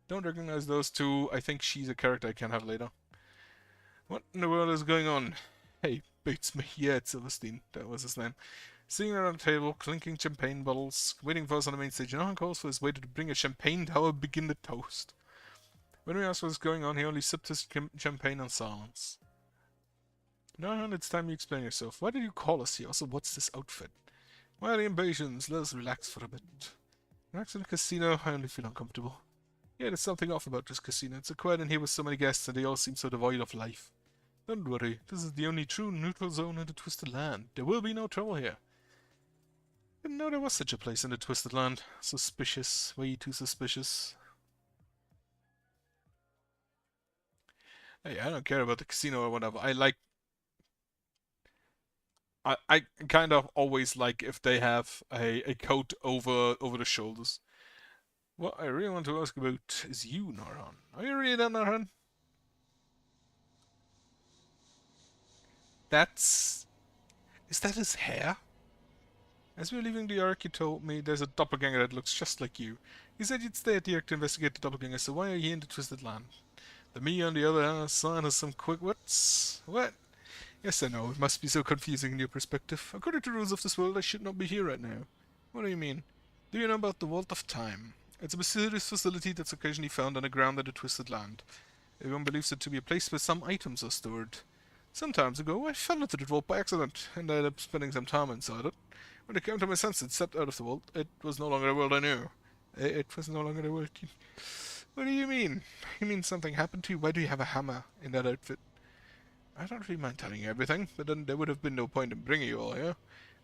Don't recognize those two. I think she's a character I can have later. What in the world is going on? Hey, beats me. Yeah, it's Silverstein. That was his name. Sitting around a table, clinking champagne bottles, waiting for us on the main stage. Narhan calls for his waiter to bring a champagne tower and begin the toast. When we asked what was going on, he only sipped his champagne in silence. Narhan, it's time you explain yourself. Why did you call us here? Also, what's this outfit? Why are the impatience? Let us relax for a bit. Relax in a casino, I only feel uncomfortable. Yeah, there's something off about this casino. It's so quiet in here with so many guests and they all seem so devoid of life. Don't worry, this is the only true neutral zone in the Twisted Land. There will be no trouble here. Didn't know there was such a place in the Twisted Land. Suspicious. Way too suspicious. Hey, I don't care about the casino or whatever. I kind of always like if they have a coat over the shoulders. What I really want to ask about is you, Narhan. Are you really that, Narhan? Is that his hair? As we were leaving the Ark, you told me there's a doppelganger that looks just like you. You said you'd stay at the Ark to investigate the doppelganger, so why are you in the Twisted Land? The me, on the other side, has some quick wits. What? Yes, I know. It must be so confusing in your perspective. According to the rules of this world, I should not be here right now. What do you mean? Do you know about the Vault of Time? It's a mysterious facility that's occasionally found underground in the Twisted Land. Everyone believes it to be a place where some items are stored. Some time ago, I fell into the vault by accident, and I ended up spending some time inside it. When I came to my senses and stepped out of the vault, it was no longer the world I knew. It was no longer the world. What do you mean? You mean something happened to you? Why do you have a hammer in that outfit? I don't really mind telling you everything, but then there would have been no point in bringing you all here.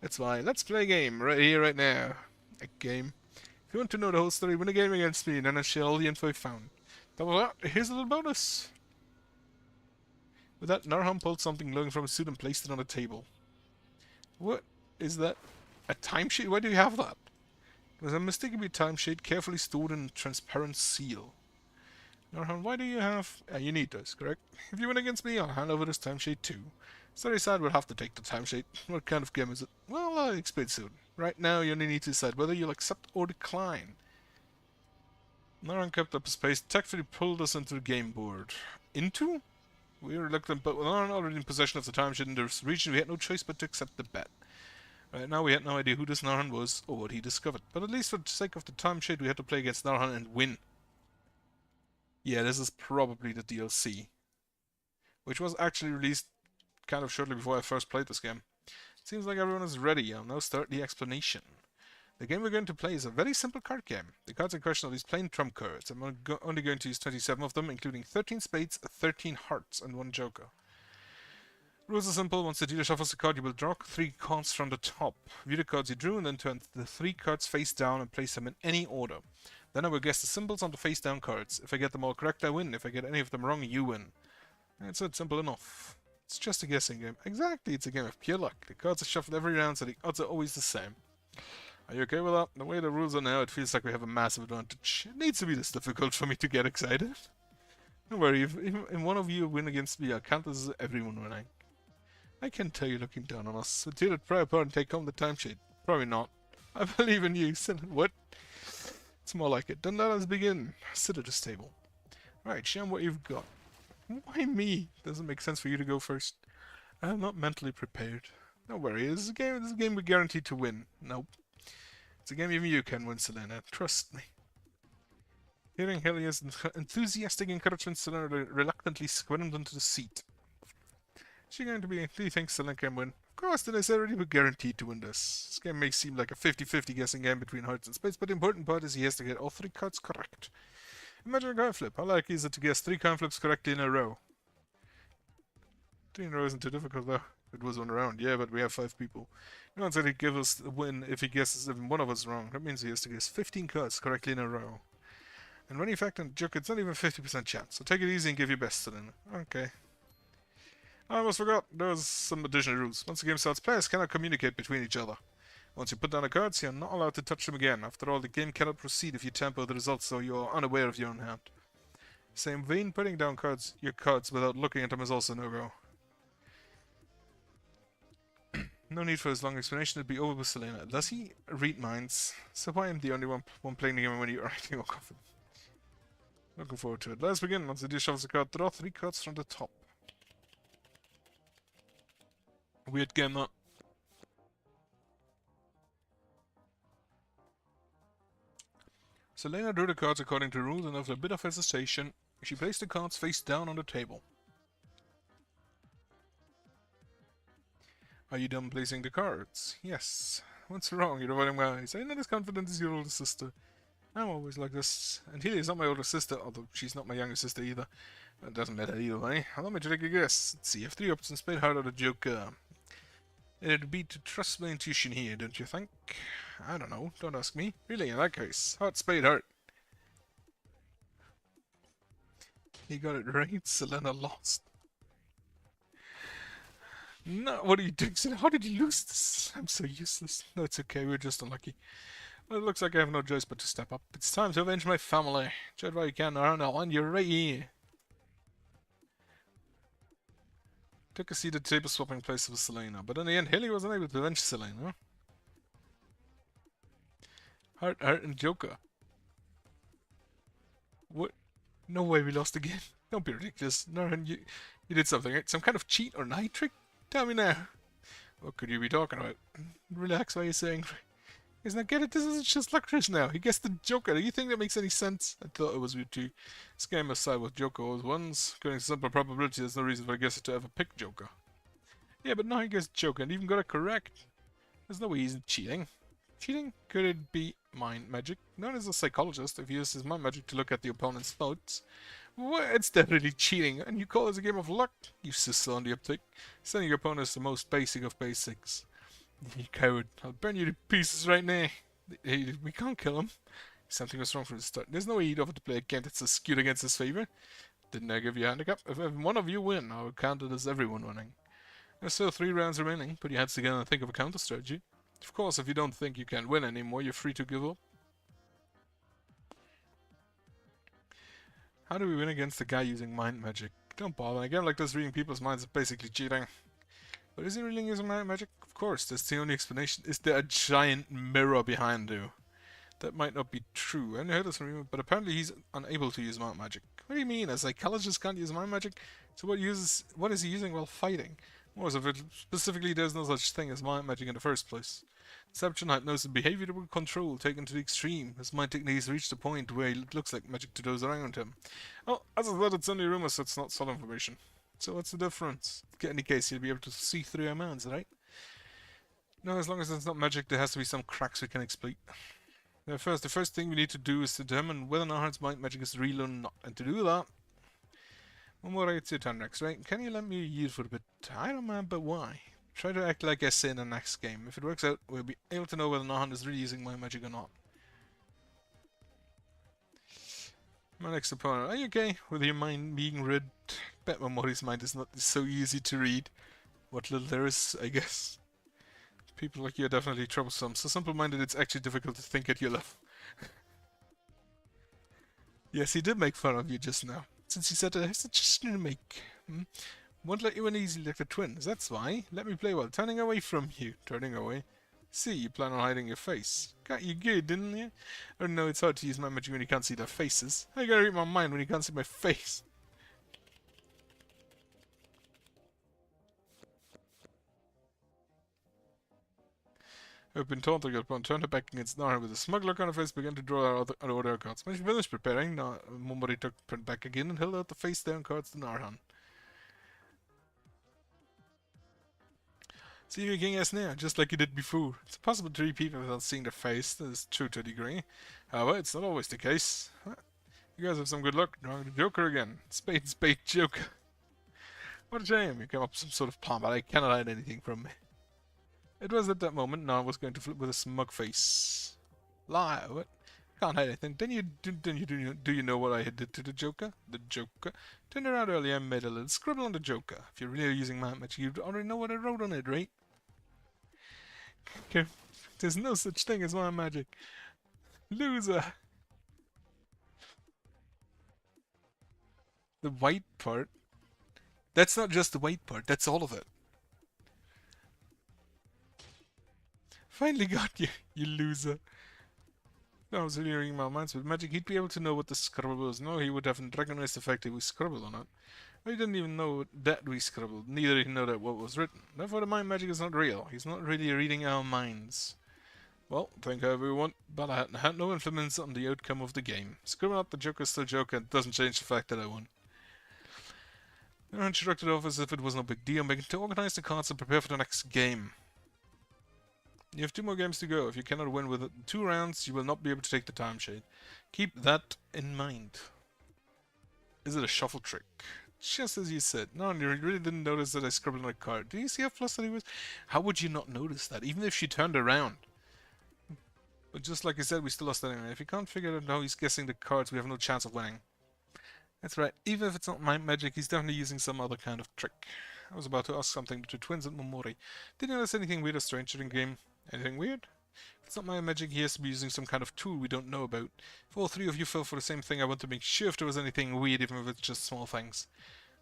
That's why. Let's play a game right here, right now. A game. If you want to know the whole story, win a game against me, and then I'll share all the info I found. Here's a little bonus. With that, Narhan pulled something glowing from his suit and placed it on a table. What is that? A timesheet? Why do you have that? It was unmistakably a timesheet carefully stored in a transparent seal. Narhan, why do you have... you need this, correct? If you win against me, I'll hand over this timesheet too. Sorry side will have to take the timesheet. What kind of game is it? Well, I'll explain soon. Right now, you only need to decide whether you'll accept or decline. Narhan kept up his pace, tactfully pulled us into the game board. Into? We were reluctant, but with Narhan already in possession of the timesheet in this region, we had no choice but to accept the bet. Right now, we had no idea who this Narhan was or what he discovered, but at least for the sake of the timesheet, we had to play against Narhan and win. Yeah, this is probably the DLC, which was actually released kind of shortly before I first played this game. It seems like everyone is ready. I'll now start the explanation. The game we're going to play is a very simple card game. The cards in question are these plain trump cards. I'm only going to use 27 of them, including 13 spades, 13 hearts, and 1 joker. Rules are simple. Once the dealer shuffles the card, you will draw 3 cards from the top. View the cards you drew, and then turn the 3 cards face down and place them in any order. Then I will guess the symbols on the face down cards. If I get them all correct, I win. If I get any of them wrong, you win. That's it, simple enough. It's just a guessing game. Exactly, it's a game of pure luck. The cards are shuffled every round, so the odds are always the same. Are you okay with that? The way the rules are now, it feels like we have a massive advantage. It needs to be this difficult for me to get excited. Don't worry, if one of you win against me, I'll count this as everyone winning. I can tell you're looking down on us. So till it pray upon and take home the timesheet. Probably not. I believe in you. What? It's more like it. Then let us begin. Sit at this table. Alright, show them what you've got. Why me? Doesn't make sense for you to go first. I am not mentally prepared. Don't worry, this is a game we're guaranteed to win. Nope. It's a game even you can win, Selena. Trust me. Hearing Helia's enthusiastic encouragement, Selena reluctantly squirmed into the seat. Is she going to be... Do you think Selena can win? Of course, then I said already we're guaranteed to win this. This game may seem like a 50-50 guessing game between hearts and spades, but the important part is he has to get all 3 cards correct. Imagine a coin flip. How likely is it to guess 3 coin flips correctly in a row? 3 in a row isn't too difficult though. It was 1 round, yeah, but we have 5 people. No one said he'd give us the win if he guesses even one of us wrong. That means he has to guess 15 cards correctly in a row. And when you factor in joke, it's not even 50% chance. So take it easy and give your best, Selena. Okay. I almost forgot. There's some additional rules. Once the game starts, players cannot communicate between each other. Once you put down the cards, you're not allowed to touch them again. After all, the game cannot proceed if you tamper the results, so you're unaware of your own hand. Same vein, putting down your cards without looking at them is also no-go. No need for his long explanation, it'd be over with Selena. Does he read minds? So why am I the only one playing the game when you're acting more confident? Looking forward to it. Let's begin. Once the dealer shuffles a card, draw 3 cards from the top. Weird game, not. Selena drew the cards according to rules, and after a bit of hesitation, she placed the cards face down on the table. Are you done placing the cards? Yes. What's wrong? You're avoiding my eyes. I'm not as confident as your older sister. I'm always like this. And Healy is not my older sister, although she's not my younger sister either. It doesn't matter either way. Allow me to take a guess. Let's see, if 3 options played hard on a joker. It'd be to trust my intuition here, don't you think? I don't know. Don't ask me. Really, in that case. Heart spade heart. He got it right. Selena lost. No, what are you doing? How did you lose this? I'm so useless. No, it's okay. We're just unlucky. Well, it looks like I have no choice but to step up. It's time to avenge my family. Judge while you can, Arnold, and you're right here. Took a seat at the table swapping places with Selena, but in the end, Haley wasn't able to avenge Selena. Heart, and Joker. What? No way we lost again. Don't be ridiculous. Norhan, you did something, right? Some kind of cheat or night trick? Tell me now. What could you be talking about? Relax, what are you saying? Isn't that get it? This is just lectures now. He guessed the Joker. Do you think that makes any sense? I thought it was weird too. This game must side with Joker always wins. According to simple probability, there's no reason for a guesser to ever pick Joker. Yeah, but now he guessed Joker and even got it correct. There's no way he's cheating. Cheating? Could it be mind magic? Known as a psychologist, if he uses mind magic to look at the opponent's thoughts. Well, it's definitely cheating, and you call it a game of luck? You sister on the uptick. Sending your opponent is the most basic of basics. You coward. I'll burn you to pieces right now. We can't kill him. Something was wrong from the start. There's no way he'd offer to play a game that's skewed against his favor. Didn't I give you a handicap? If one of you win, I will count it as everyone winning. There's still 3 rounds remaining. Put your heads together and think of a counter strategy. Of course, if you don't think you can win anymore, you're free to give up. How do we win against the guy using mind magic? Don't bother. A game like this, reading people's minds is basically cheating. But is he really using mind magic? Of course, that's the only explanation. Is there a giant mirror behind you? That might not be true. I heard this from him, but apparently he's unable to use mind magic. What do you mean? A psychologist can't use mind magic? So what is he using while fighting? More so, specifically, there's no such thing as mind magic in the first place. Deception, hypnosis, and behavioral control taken to the extreme. His mind techniques reach the point where it looks like magic to those around him. Well, as I thought, it's only rumors, so it's not solid information. So what's the difference? In any case, you'll be able to see through our minds, right? No, as long as it's not magic, there has to be some cracks we can exploit. The first thing we need to do is to determine whether Narhan's mind magic is real or not. And to do that, one more right, it's your turn next, right? Can you let me use for a bit? I don't mind, but why? Try to act like I say in the next game. If it works out, we'll be able to know whether Narhan is really using mind magic or not. My next opponent. Are you okay with your mind being read? Bet Momori's mind is not so easy to read. What little there is, I guess. People like you are definitely troublesome. So simple-minded, it's actually difficult to think at your level. Yes, he did make fun of you just now. Since he said I have suggestion to make. Won't let you in easily like the twins. That's why. Let me play while turning away from you. Turning away. See, you plan on hiding your face. Got you good, didn't you? Oh no, it's hard to use my magic when you can't see their faces. How you gonna read my mind when you can't see my face? I've been told to get upon turned her back against Nara with a smug look on her face, began to draw out other cards. When she finished preparing, Momori took print back again and held out the face down cards to Narhan. See if you can guess now, just like you did before. It's possible to read people without seeing their face, that is true to a degree. However, it's not always the case. You guys have some good luck, drawing the Joker again. Spade, Joker. What a shame, you came up with some sort of plan, but I cannot hide anything from me. It was at that moment Nan was going to flip with a smug face. Lie, what? Can't hide anything. Do you know what I did to the Joker? The Joker? Turned around earlier and made a little scribble on the Joker. If you're really using mind magic, you already know what I wrote on it, right? Okay. There's no such thing as mind magic. Loser! The white part? That's not just the white part, that's all of it. Finally got you, you loser. No, I was really reading my minds with magic. He'd be able to know what the scribble was. No, he would have recognized the fact that we scribbled on it. He didn't even know that we scribbled. Neither did he know that what was written. Therefore, the mind magic is not real. He's not really reading our minds. Well, thank you everyone, but I had no influence on the outcome of the game. Screwing up the Joker's still Joker, it doesn't change the fact that I won. I instructed off as if it was no big deal, making to organize the cards and prepare for the next game. You have 2 more games to go. If you cannot win within 2 rounds, you will not be able to take the time shade. Keep that in mind. Is it a shuffle trick? Just as you said. No, you really didn't notice that I scribbled on a card. Do you see how flustered he was? How would you not notice that, even if she turned around? But just like I said, we still lost anyway. If you can't figure out how he's guessing the cards, we have no chance of winning. That's right. Even if it's not my magic, he's definitely using some other kind of trick. I was about to ask something to twins and Momori. Did you notice anything weird or strange during the game? Anything weird? If it's not my magic, he has to be using some kind of tool we don't know about. If all 3 of you fell for the same thing, I want to make sure if there was anything weird, even if it's just small things.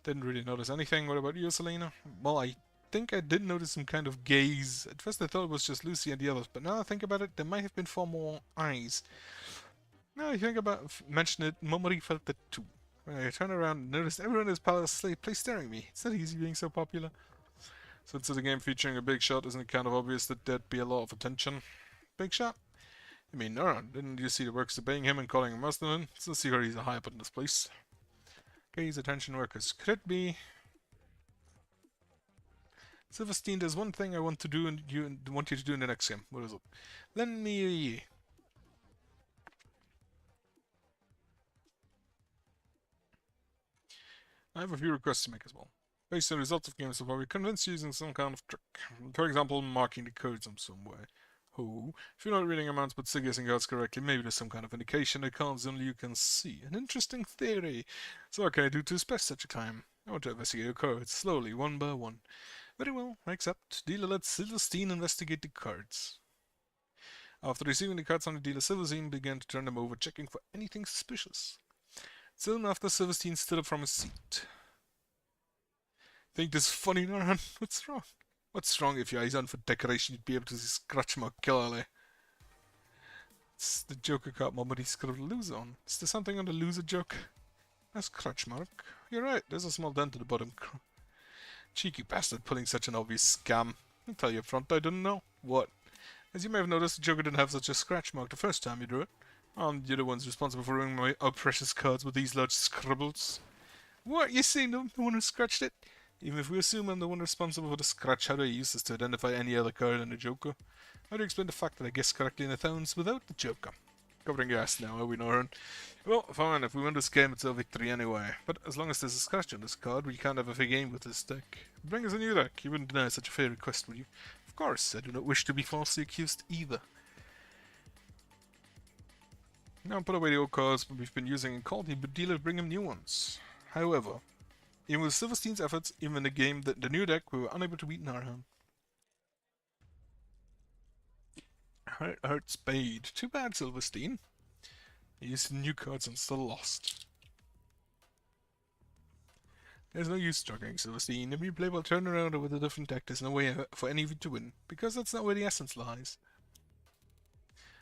Didn't really notice anything. What about you, Selena? Well, I think I did notice some kind of gaze. At first I thought it was just Lucy and the others, but now I think about it, there might have been 4 more eyes. Now I think about mention it, Momori felt that too. When I turned around and noticed everyone in his palace place staring at me. It's not easy being so popular. Since it's a game featuring a big shot, isn't it kind of obvious that there'd be a lot of attention? Big shot? I mean, no, didn't you see the works obeying him and calling him Muslim? It's no secret he's a high up in this place. Gaze attention workers. Could it be... Silverstein, there's one thing I want to do and want you to do in the next game. What is it? Lend me... I have a few requests to make as well. Based on the results of games so far, we're convinced using some kind of trick. For example, marking the codes in some way. Oh, if you're not reading amounts but still guessing cards correctly, maybe there's some kind of indication that cards only you can see. An interesting theory. So what can I do to spare such a time? I want to investigate your cards, slowly, one by one. Very well, I accept. Dealer lets Silverstein investigate the cards. After receiving the cards on the dealer, Silverstein began to turn them over, checking for anything suspicious. Soon after, Silverstein stood up from his seat. Think this is funny, Naran? What's wrong? What's wrong? If your eyes on for decoration, you'd be able to see scratch mark clearly. It's the Joker card Momori scribbled lose on. Is there something on the loser joke? A scratch mark. You're right, there's a small dent at the bottom. Cheeky bastard pulling such an obvious scam. I'll tell you up front, I didn't know. What? As you may have noticed, the Joker didn't have such a scratch mark the first time you drew it. You're the ones responsible for ruining our precious cards with these large scribbles. What? You saying the one who scratched it? Even if we assume I'm the one responsible for the scratch, how do I use this to identify any other card than the Joker? How do you explain the fact that I guessed correctly in the thousands without the Joker? Covering your ass now, are we, Noran? Well, fine, if we win this game, it's our victory anyway. But as long as there's a scratch on this card, we can't have a fair game with this deck. Bring us a new deck. You wouldn't deny such a fair request, would you? Of course, I do not wish to be falsely accused either. Now put away the old cards we've been using and call the dealer bring him new ones. However, even with Silverstein's efforts, even in the game, the new deck, we were unable to beat Narhan. Hurt Spade. Too bad, Silverstein. You used new cards and still lost. There's no use struggling, Silverstein. If you play well, turn around with a different deck, there's no way for any of you to win, because that's not where the essence lies.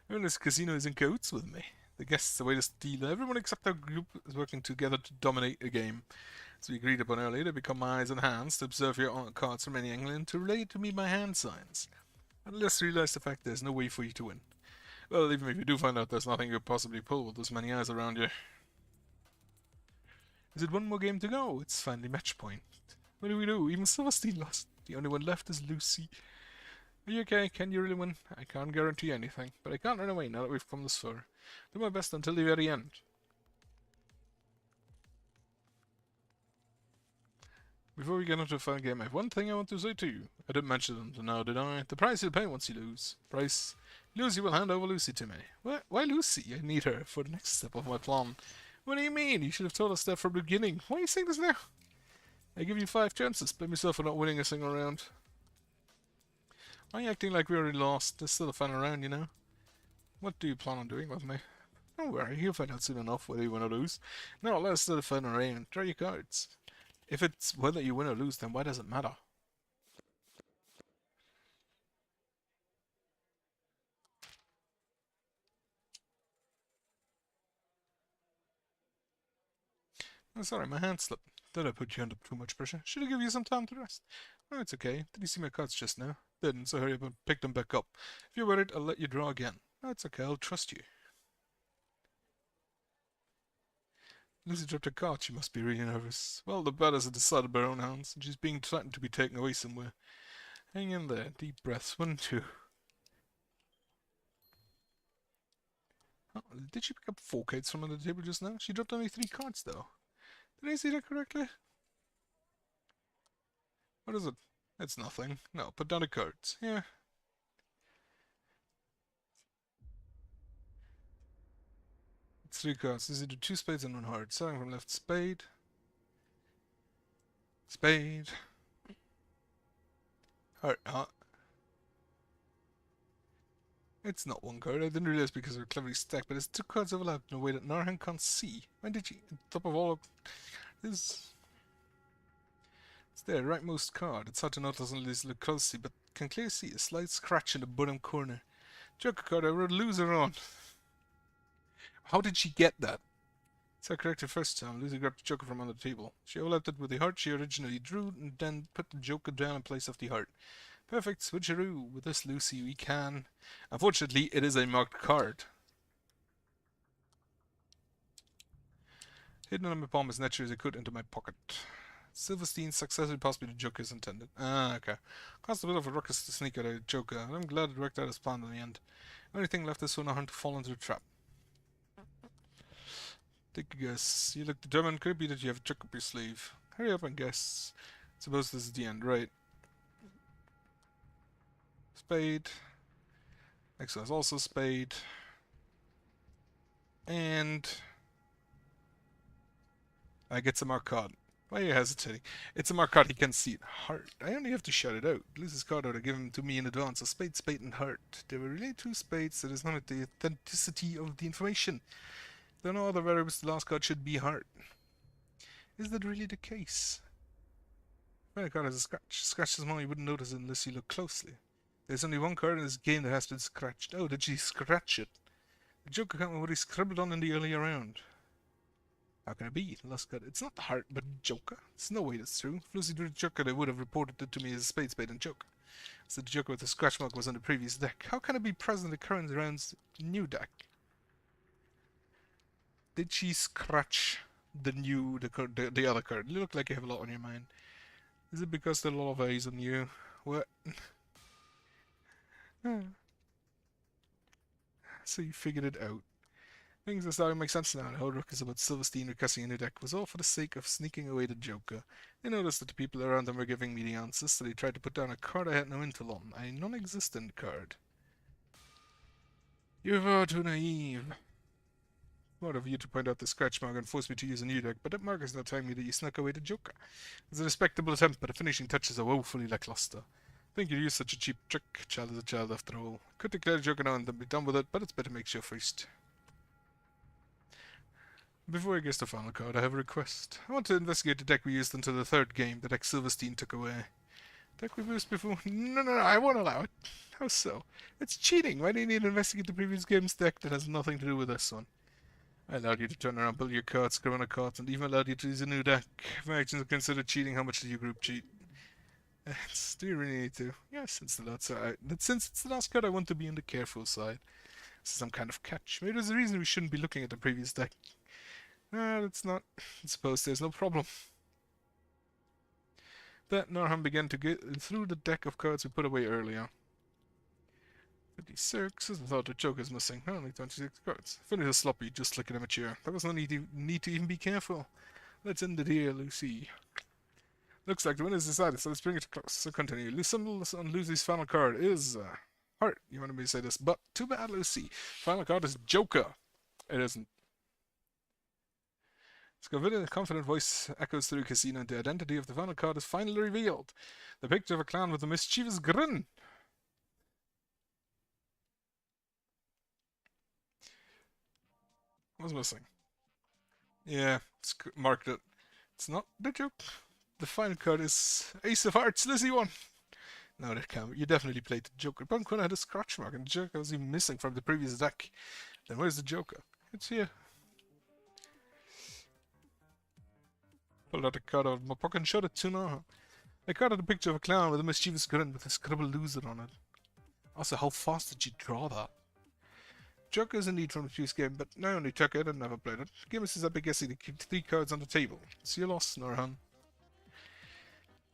Everyone in this casino is in cahoots with me. The guests await us dealer. Everyone except our group is working together to dominate the game. As we agreed upon earlier, they become my eyes and hands to observe your cards from any angle and to relate to me by hand signs. Unless realize the fact there's no way for you to win. Well, even if you do find out there's nothing you could possibly pull with this many eyes around you. Is it one more game to go? It's finally match point. What do we do? Even Silverstein lost. The only one left is Lucy. Are you okay? Can you really win? I can't guarantee anything, but I can't run away now that we've come this far. Do my best until the very end. Before we get into the final game, I have one thing I want to say to you. I didn't mention it until now, did I? The price you'll pay once you lose. Price. Lose, you will hand over Lucy to me. What? Why Lucy? I need her for the next step of my plan. What do you mean? You should have told us that from the beginning. Why are you saying this now? I give you 5 chances. Blame yourself for not winning a single round. Why are you acting like we already lost? There's still a fun round, you know? What do you plan on doing with me? Don't worry, you'll find out soon enough whether you win or lose. No, let's still fun around. Draw your cards. If it's whether you win or lose, then why does it matter? Oh, sorry, my hand slipped. Did I put you under too much pressure? Should I give you some time to rest? Oh, it's okay. Did you see my cards just now? Didn't, so hurry up and pick them back up. If you're worried, I'll let you draw again. That's okay, I'll trust you. Lucy dropped her card. She must be really nervous. Well, the batter's decided by her own hands, and she's being threatened to be taken away somewhere. Hang in there. Deep breaths. 1, 2. Oh, did she pick up 4 cards from under the table just now? She dropped only 3 cards, though. Did I see that correctly? What is it? It's nothing. No, put down the cards. Yeah. It's 3 cards. This is either 2 spades and 1 heart. Starting from left, spade. Spade. Heart. It's not 1 card. I didn't realize because they're cleverly stacked, but it's 2 cards overlapped in a way that Narhan can't see. When did she? On top of all of this. It's there, rightmost card. It's hard to notice unless you look closely, but can clearly see a slight scratch in the bottom corner. Joker card, I wrote loser on. How did she get that? It's her correct the first time. Lucy grabbed the Joker from under the table. She overlapped it with the heart she originally drew, and then put the Joker down in place of the heart. Perfect switcheroo. With this, Lucy, we can... Unfortunately, it is a marked card. Hidden on my palm as naturally as I could into my pocket. Silverstein successfully passed me the Joker as intended. Ah, okay. Caused a bit of a ruckus to sneak out a Joker, and I'm glad it worked out as planned in the end. The only thing left is for Nahan to fall into the trap. Take a guess. You look determined. Could it be that you have a trick up your sleeve? Hurry up and guess. Suppose this is the end, right? Spade. Next one is also spade. And... I get some marked card. Why are you hesitating? It's a marked card, he can see it. Heart. I only have to shout it out. Lucy's card out, I give him to me in advance. A spade, spade, and heart. There were really 2 spades, so there's none of the authenticity of the information. There are no other variables, the last card should be heart. Is that really the case? When a card has a scratch. Scratch is small, you wouldn't notice it unless you look closely. There's only 1 card in this game that has been scratched. Oh, did she scratch it? The Joker can't remember what he scribbled on in the earlier round. How can it be? Lost card. It's not the heart, but Joker. There's no way that's true. If Lucy drew the Joker, they would have reported it to me as a spade, spade, and Joker. So the Joker with the scratch mark was on the previous deck. How can it be present in the current round's new deck? Did she scratch the other card? You look like you have a lot on your mind. Is it because there are a lot of eyes on you? What? So you figured it out. Things are starting to make sense now. The whole ruckus about Silverstein requesting a new deck was all for the sake of sneaking away the Joker. They noticed that the people around them were giving me the answers, so they tried to put down a card I had no intel on. A non-existent card. You're far too naive. Smart of you to point out the scratch mark and force me to use a new deck, but that mark is not telling me that you snuck away the Joker. It's a respectable attempt, but the finishing touches are woefully lackluster. I think you use such a cheap trick. Child is a child after all. Could declare the Joker now and then be done with it, but it's better make sure first. Before I guess the final card, I have a request. I want to investigate the deck we used until the 3rd game, the deck Silverstein took away. Deck we've used before? No, I won't allow it. How so? It's cheating. Why do you need to investigate the previous game's deck that has nothing to do with this one? I allowed you to turn around, build your cards, Chrono cards, and even allowed you to use a new deck. If my actions are considered cheating, how much did your group cheat? Do you really need to? Yes, since it's the last card, I want to be on the careful side. This is some kind of catch. Maybe there's a reason we shouldn't be looking at the previous deck. That's not. I suppose there's no problem. That Narham began to get through the deck of cards we put away earlier. 56. I thought the Joker's missing. Only 26 cards. Finish is sloppy, just like an amateur. There was no need to even be careful. Let's end it here, Lucy. Looks like the winner's decided, so let's bring it to close. So continue. The symbol on Lucy's final card is heart. You wanted me to say this, but too bad, Lucy. Final card is Joker. It isn't. A confident voice echoes through the casino, and the identity of the final card is finally revealed. The picture of a clown with a mischievous grin. What's missing? Yeah, marked it. It's not the joke. The final card is Ace of Hearts, Lizzie won. No, that can't. You definitely played the Joker. But Quinn had a scratch mark, and the Joker was even missing from the previous deck. Then where's the Joker? It's here. Pulled out the card out of my pocket and showed it to Naha. I caught a picture of a clown with a mischievous grin with a scribble loser on it. Also, how fast did you draw that? Joker is indeed from the previous game, but I only took it and never played it. The game is up guessing to keep 3 cards on the table. So you lost, Norhan.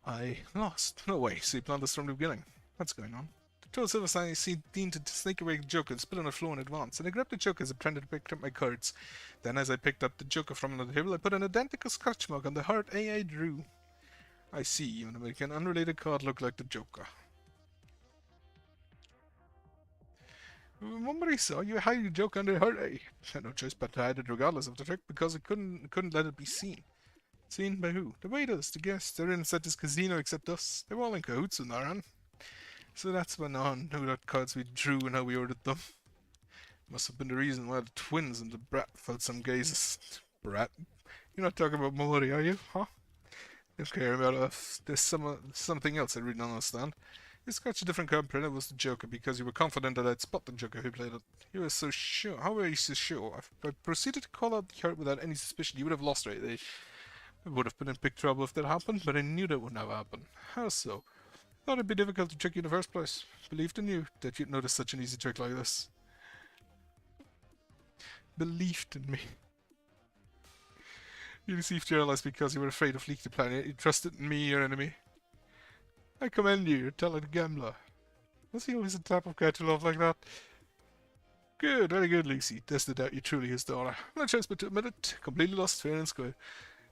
I lost. No way, so you planned this from the beginning. What's going on? The total silver sign seemed to snake away the Joker and spit on the floor in advance, and I grabbed the Joker as I pretended to pick up my cards. Then as I picked up the Joker from another table, I put an identical scratch mark on the heart A I drew. I see, you want to make an unrelated card look like the Joker. Remember I saw you hide the Joker under heart A. I had no choice but to hide it regardless of the trick, because I couldn't let it be seen. Seen by who? The waiters, the guests, everyone inside this casino except us. They were all in cahoots with Naran. So that's when Naran knew what cards we drew and how we ordered them. Must have been the reason why the twins and the brat felt some gazes. Brat? You're not talking about Mori, are you? Huh? Okay, about there's something else I really don't understand. You scratched a different card printer was the Joker because you were confident that I'd spot the Joker who played it. You were so sure. How were you so sure? If I proceeded to call out the card without any suspicion, you would have lost right there. I would have been in big trouble if that happened, but I knew that would never happen. How so? Thought it'd be difficult to trick you in the first place. Believed in you that you'd notice such an easy trick like this. Believed in me. You deceived your allies because you were afraid of leak the planet. You trusted in me, your enemy. I commend you, you're a talented gambler. Was he always the type of guy to love like that? Good, very good, Lucy. There's the doubt you're truly his daughter. No choice but to admit it. Completely lost, fair and square.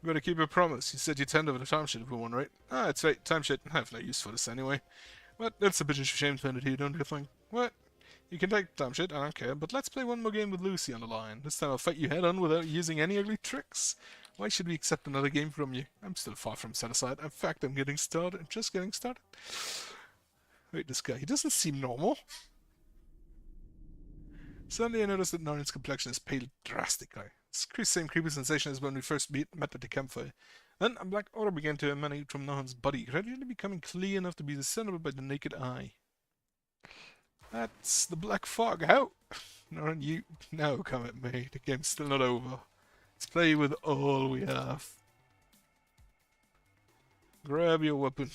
You better keep your promise. You said you'd tend over the timesheet if we won, right? Ah, that's right. Timesheet. I have no use for this anyway. But that's a bit of a shame to find it here, don't you think? What? You can take timesheet, I don't care, but let's play one more game with Lucy on the line. This time I'll fight you head on without using any ugly tricks. Why should we accept another game from you? I'm still far from satisfied. In fact, I'm getting started. I'm just getting started. Wait, this guy, he doesn't seem normal. Suddenly I noticed that Narin's complexion is paled drastically. It's the same creepy sensation as when we first met at the campfire. Then a black aura began to emanate from Narin's body, gradually becoming clear enough to be discernible by the naked eye. That's the black fog. How? Narin, you now come at me. The game's still not over. Let's play with all we have. Grab your weapon.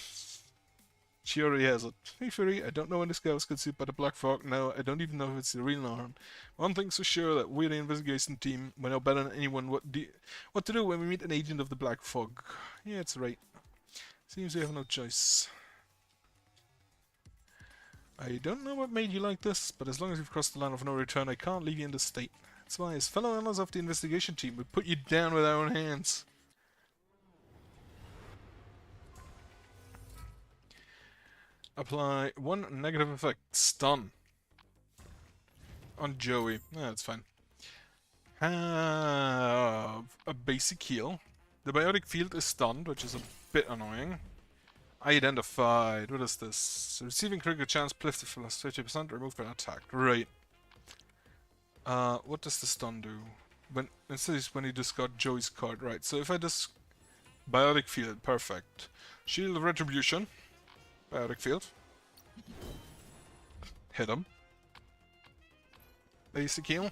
She already has it. Hey Fury, I don't know when this guy was conceived by the Black Fog. No, I don't even know if it's the real Naran. One thing's for sure, that we're the investigation team. We know better than anyone what to do when we meet an agent of the Black Fog. Yeah, it's right. Seems we have no choice. I don't know what made you like this, but as long as you've crossed the line of no return, I can't leave you in this state. That's why, as fellow members of the investigation team, we put you down with our own hands. Apply one negative effect. Stun. On Joey. Yeah, that's fine. Have a basic heal. The biotic field is stunned, which is a bit annoying. Identified. What is this? Receiving critical chance plus 50%, removed by an attack. Right. What does the stun do? This is when you discard Joey's card. Right, so if I just... Biotic field, perfect. Shield of Retribution. Biotic field. Hit him. Basic heal.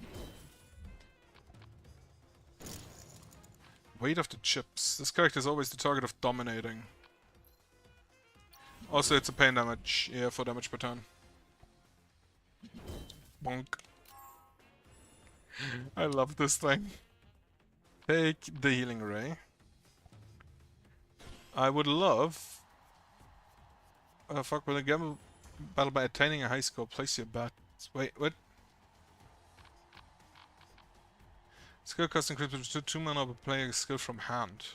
Weight of the chips. This character is always the target of dominating. Also, it's a pain damage. Yeah, 4 damage per turn. Bonk. I love this thing. Take the healing ray. I would love... fuck, when a gamble battle by attaining a high score, place your bets. Wait, what? Skill cost increases to 2 mana by playing a skill from hand.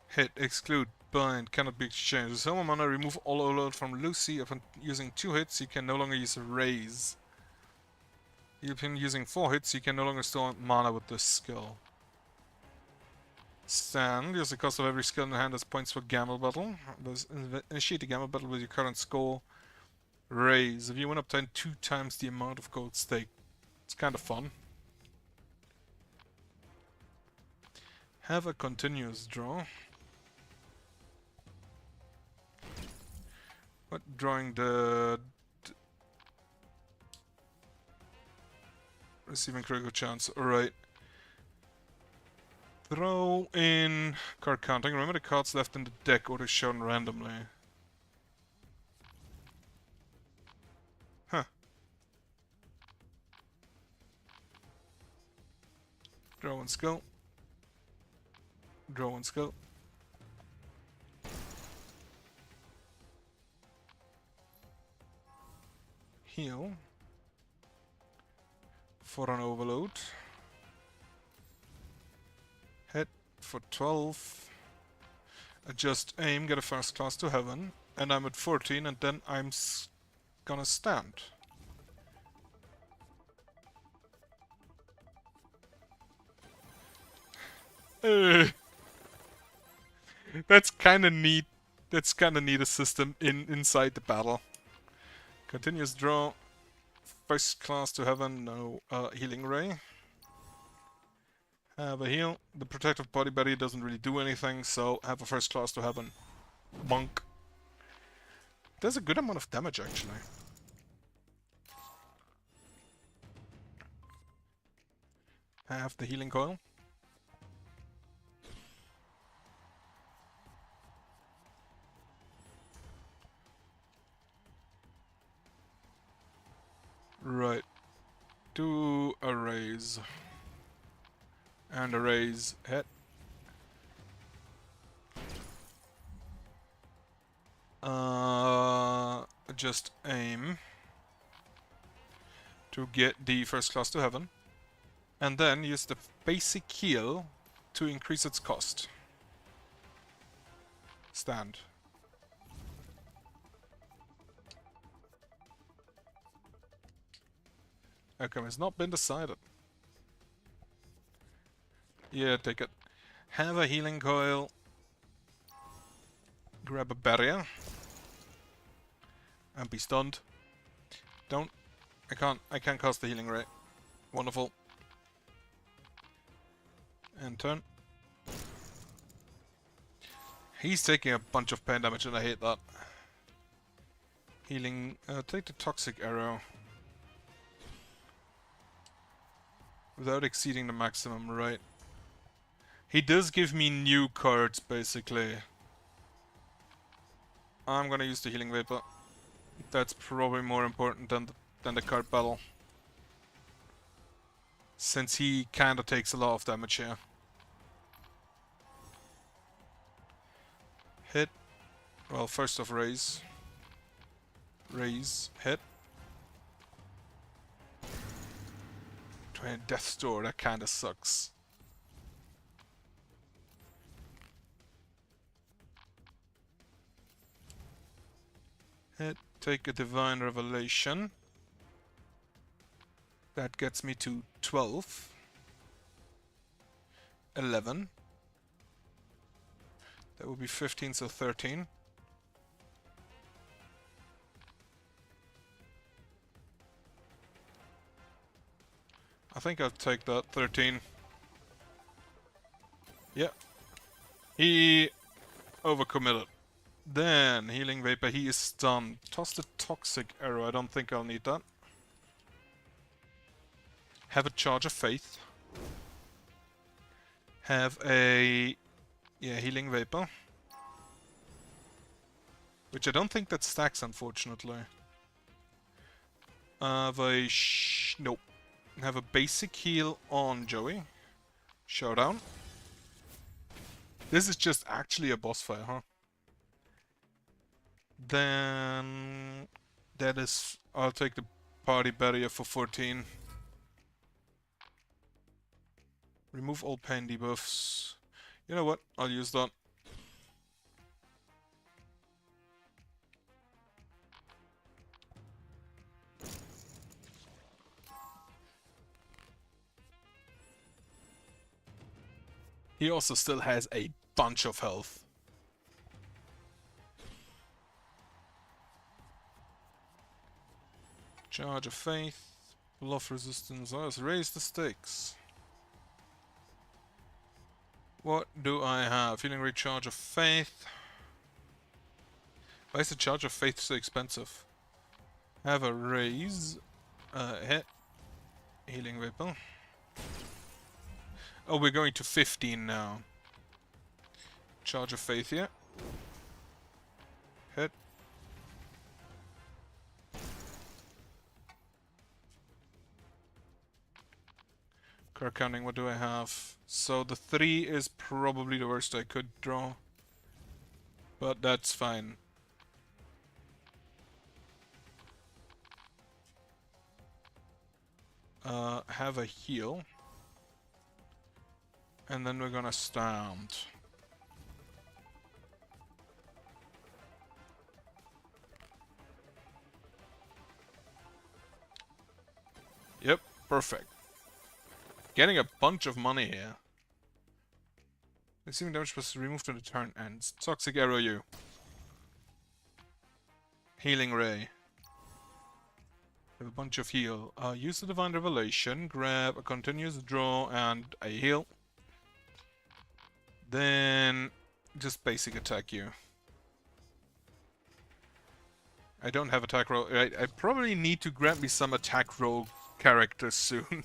Hit, exclude, bind, cannot be exchanged. With some mana, remove all overload from Lucy. Upon using 2 hits, you can no longer use a raise. Upon using 4 hits, you can no longer store mana with this skill. Stand, use the cost of every skill in the hand as points for gamble battle. Initiate a gamble battle with your current score. Raise, if you win, obtain 2 times the amount of gold stake. It's kind of fun. Have a continuous draw. What? Drawing the... Receiving critical chance, alright. Throw in card counting. Remember the cards left in the deck or they're shown randomly. Huh. Draw and skill. Draw and skill. Heal. For an overload. Hit for 12. Adjust aim, get a first class to heaven. And I'm at 14 and then I'm gonna stand. That's kinda neat. That's kinda neat a system inside the battle. Continuous draw. First class to heaven, no healing ray. Have a heal. The protective body barrier doesn't really do anything, so have a first class to heaven. Bonk. Does a good amount of damage actually. Have the healing coil. Right. Do a raise. And a raise. Hit. Just aim to get the first class to heaven. And then use the basic heal to increase its cost. Stand. Outcome has not been decided. Yeah, take it. Have a healing coil. Grab a barrier. And be stunned. Don't. I can't cast the healing ray. Wonderful. And turn. He's taking a bunch of pain damage and I hate that. Healing. Take the toxic arrow. Without exceeding the maximum, right. He does give me new cards, basically. I'm gonna use the healing vapor. That's probably more important than the card battle. Since he kinda takes a lot of damage here. Hit. Well, first off, raise. Raise. Hit. Death's Door, that kinda sucks. Hit. Take a Divine Revelation. That gets me to 12. 11. That would be 15, so 13. I think I'll take that. 13. Yeah. He overcommitted. Then, Healing Vapor, he is stunned. Toss the Toxic Arrow, I don't think I'll need that. Have a Charge of Faith. Have a... yeah, Healing Vapor. Which I don't think that stacks, unfortunately. Have a... nope. Have a basic heal on Joey. Showdown. This is just actually a boss fight, huh? Then... that is... I'll take the party barrier for 14. Remove all pain debuffs. You know what? I'll use that. He also still has a bunch of health. Charge of Faith. Bluff resistance. Let's raise the stakes. What do I have? Healing Recharge of Faith. Why is the Charge of Faith so expensive? Have a raise. Hit. Healing Vapor. Oh, we're going to 15 now. Charge of Faith here. Hit. Card counting, what do I have? So the 3 is probably the worst I could draw. But that's fine. Have a heal. And then we're gonna stand. Yep, perfect. Getting a bunch of money here. Receiving damage was removed when the turn ends. Toxic Arrow you. Healing Ray. Have a bunch of heal. Use the Divine Revelation, grab a continuous draw and a heal. Then just basic attack you. I don't have attack roll. I probably need to grab me some attack roll characters soon.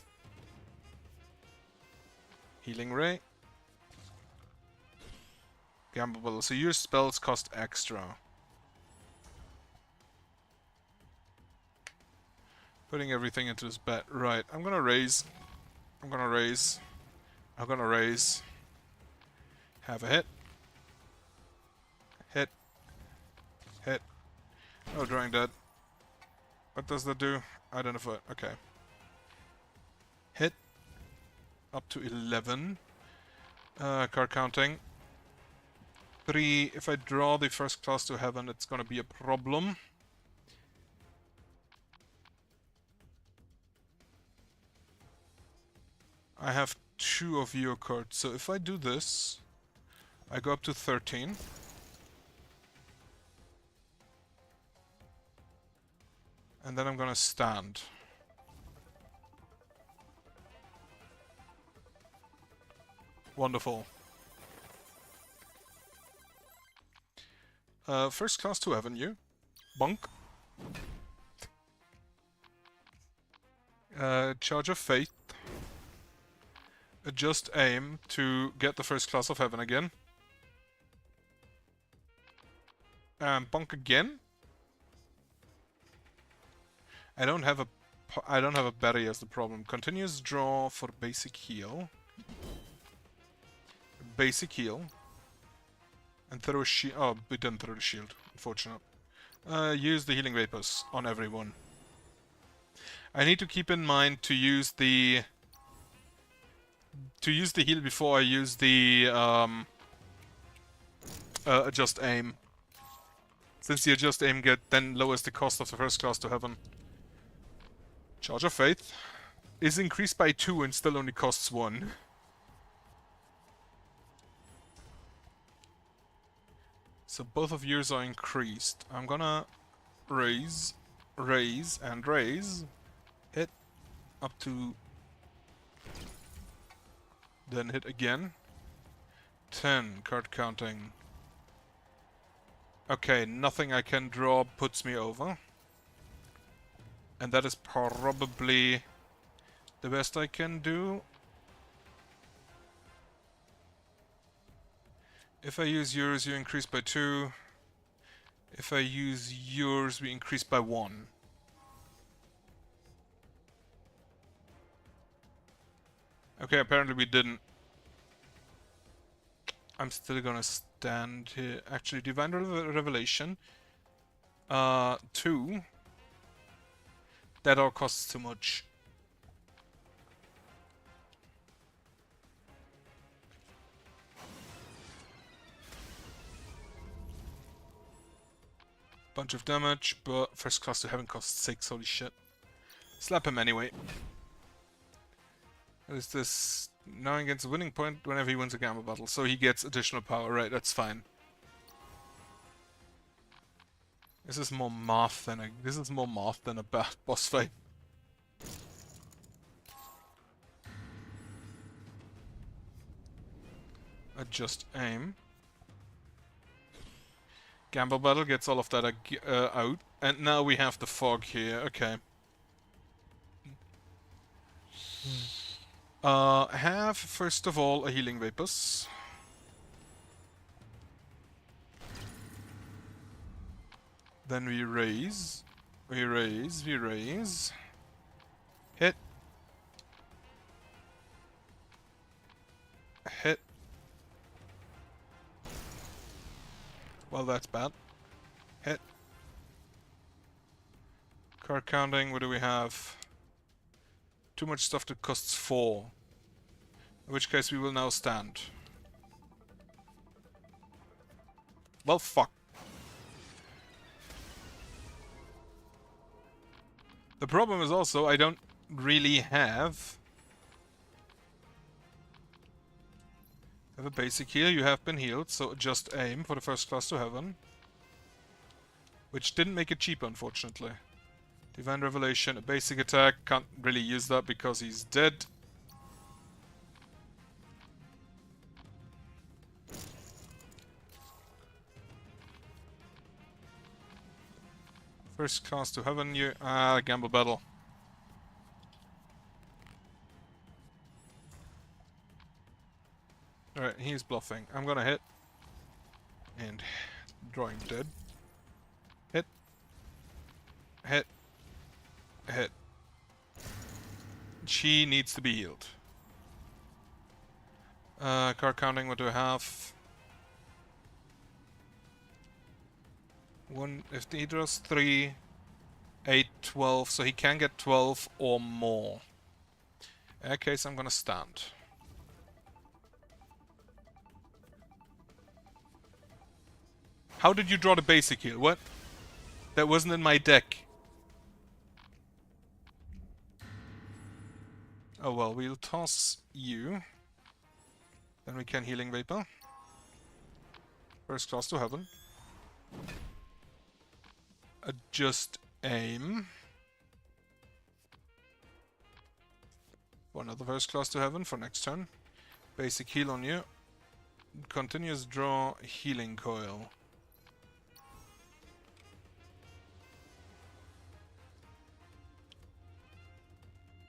Healing Ray. Gamble. So your spells cost extra. Putting everything into this bet. Right, I'm gonna raise. I'm gonna raise. I'm gonna raise. Have a hit. Hit. Hit. Oh, drawing dead. What does that do? Identify. Okay. Hit. Up to 11. Card counting. 3. If I draw the first class to heaven, it's gonna be a problem. I have 2 of your cards, so if I do this, I go up to 13. And then I'm gonna stand. Wonderful. First class to heaven, you. Bunk. Charge of Fate. Adjust aim to get the first class of heaven again. And bunk again. I don't have a berry as the problem. Continuous draw for basic heal. Basic heal. And throw a shield. Oh, we didn't throw the shield. Unfortunate. Use the healing vapors on everyone. I need to keep in mind to use the heal before I use the adjust aim. Since the adjust aim then lowers the cost of the first class to heaven. Charge of Faith is increased by 2 and still only costs 1. So both of yours are increased. I'm gonna raise, raise, and raise. Hit up to... Then hit again. 10, card counting. Okay, nothing I can draw puts me over. And that is probably the best I can do. If I use yours, you increase by 2. If I use yours, we increase by 1. Okay, apparently we didn't. I'm still gonna stand here. Actually, Divine Revelation. 2. That all costs too much. Bunch of damage, but first class to heaven costs 6, holy shit. Slap him anyway. What is this? Now he gets a winning point whenever he wins a gamble battle, so he gets additional power, right, that's fine. This is more math than a boss fight. Adjust aim. Gamble battle gets all of that out, and now we have the fog here. Okay. Have, first of all, a healing Vapors. Then we raise. We raise, we raise. Hit. Hit. Well, that's bad. Hit. Card counting, what do we have? Too much stuff that costs 4. In which case we will now stand. Well, fuck. The problem is also I don't really have a basic heal. You have been healed, so just aim for the first class to heaven. Which didn't make it cheap, unfortunately. Divine Revelation, a basic attack. Can't really use that because he's dead. First class to heaven, you... gamble battle. Alright, he's bluffing. I'm gonna hit. And drawing dead. Hit. Hit. Hit. She needs to be healed. Card counting, what do I have? If he draws 3, 8, 12, so he can get 12 or more. In that case, I'm gonna stand. How did you draw the basic heal? What? That wasn't in my deck. Oh well, we'll toss you. Then we can Healing Vapor. First class to heaven. Adjust aim. For another first class to heaven for next turn. Basic heal on you. Continuous draw Healing Coil.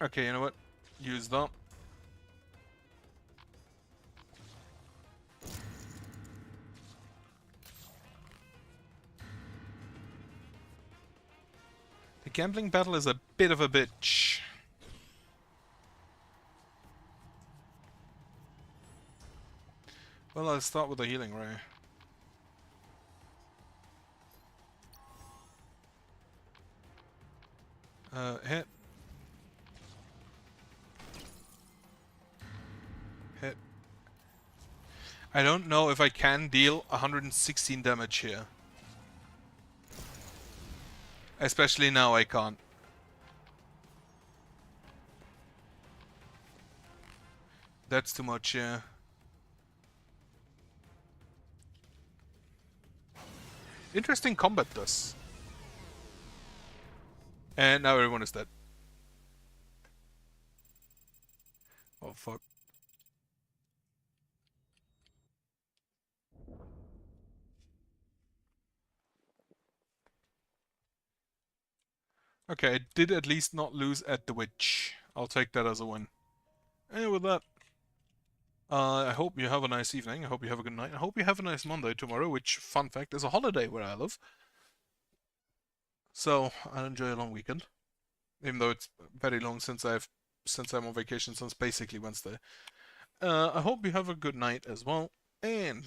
Okay, you know what? Use that. The gambling battle is a bit of a bitch. Well, I'll start with the healing ray. Hit. Hit. I don't know if I can deal 116 damage here. Especially now I can't. That's too much, yeah. Interesting combat thus. And now everyone is dead. Oh fuck. Okay, I did at least not lose at the witch. I'll take that as a win. And with that, I hope you have a nice evening. I hope you have a good night. I hope you have a nice Monday tomorrow, which, fun fact, is a holiday where I live. So, I'll enjoy a long weekend. Even though it's very long since I'm on vacation since basically Wednesday. I hope you have a good night as well. And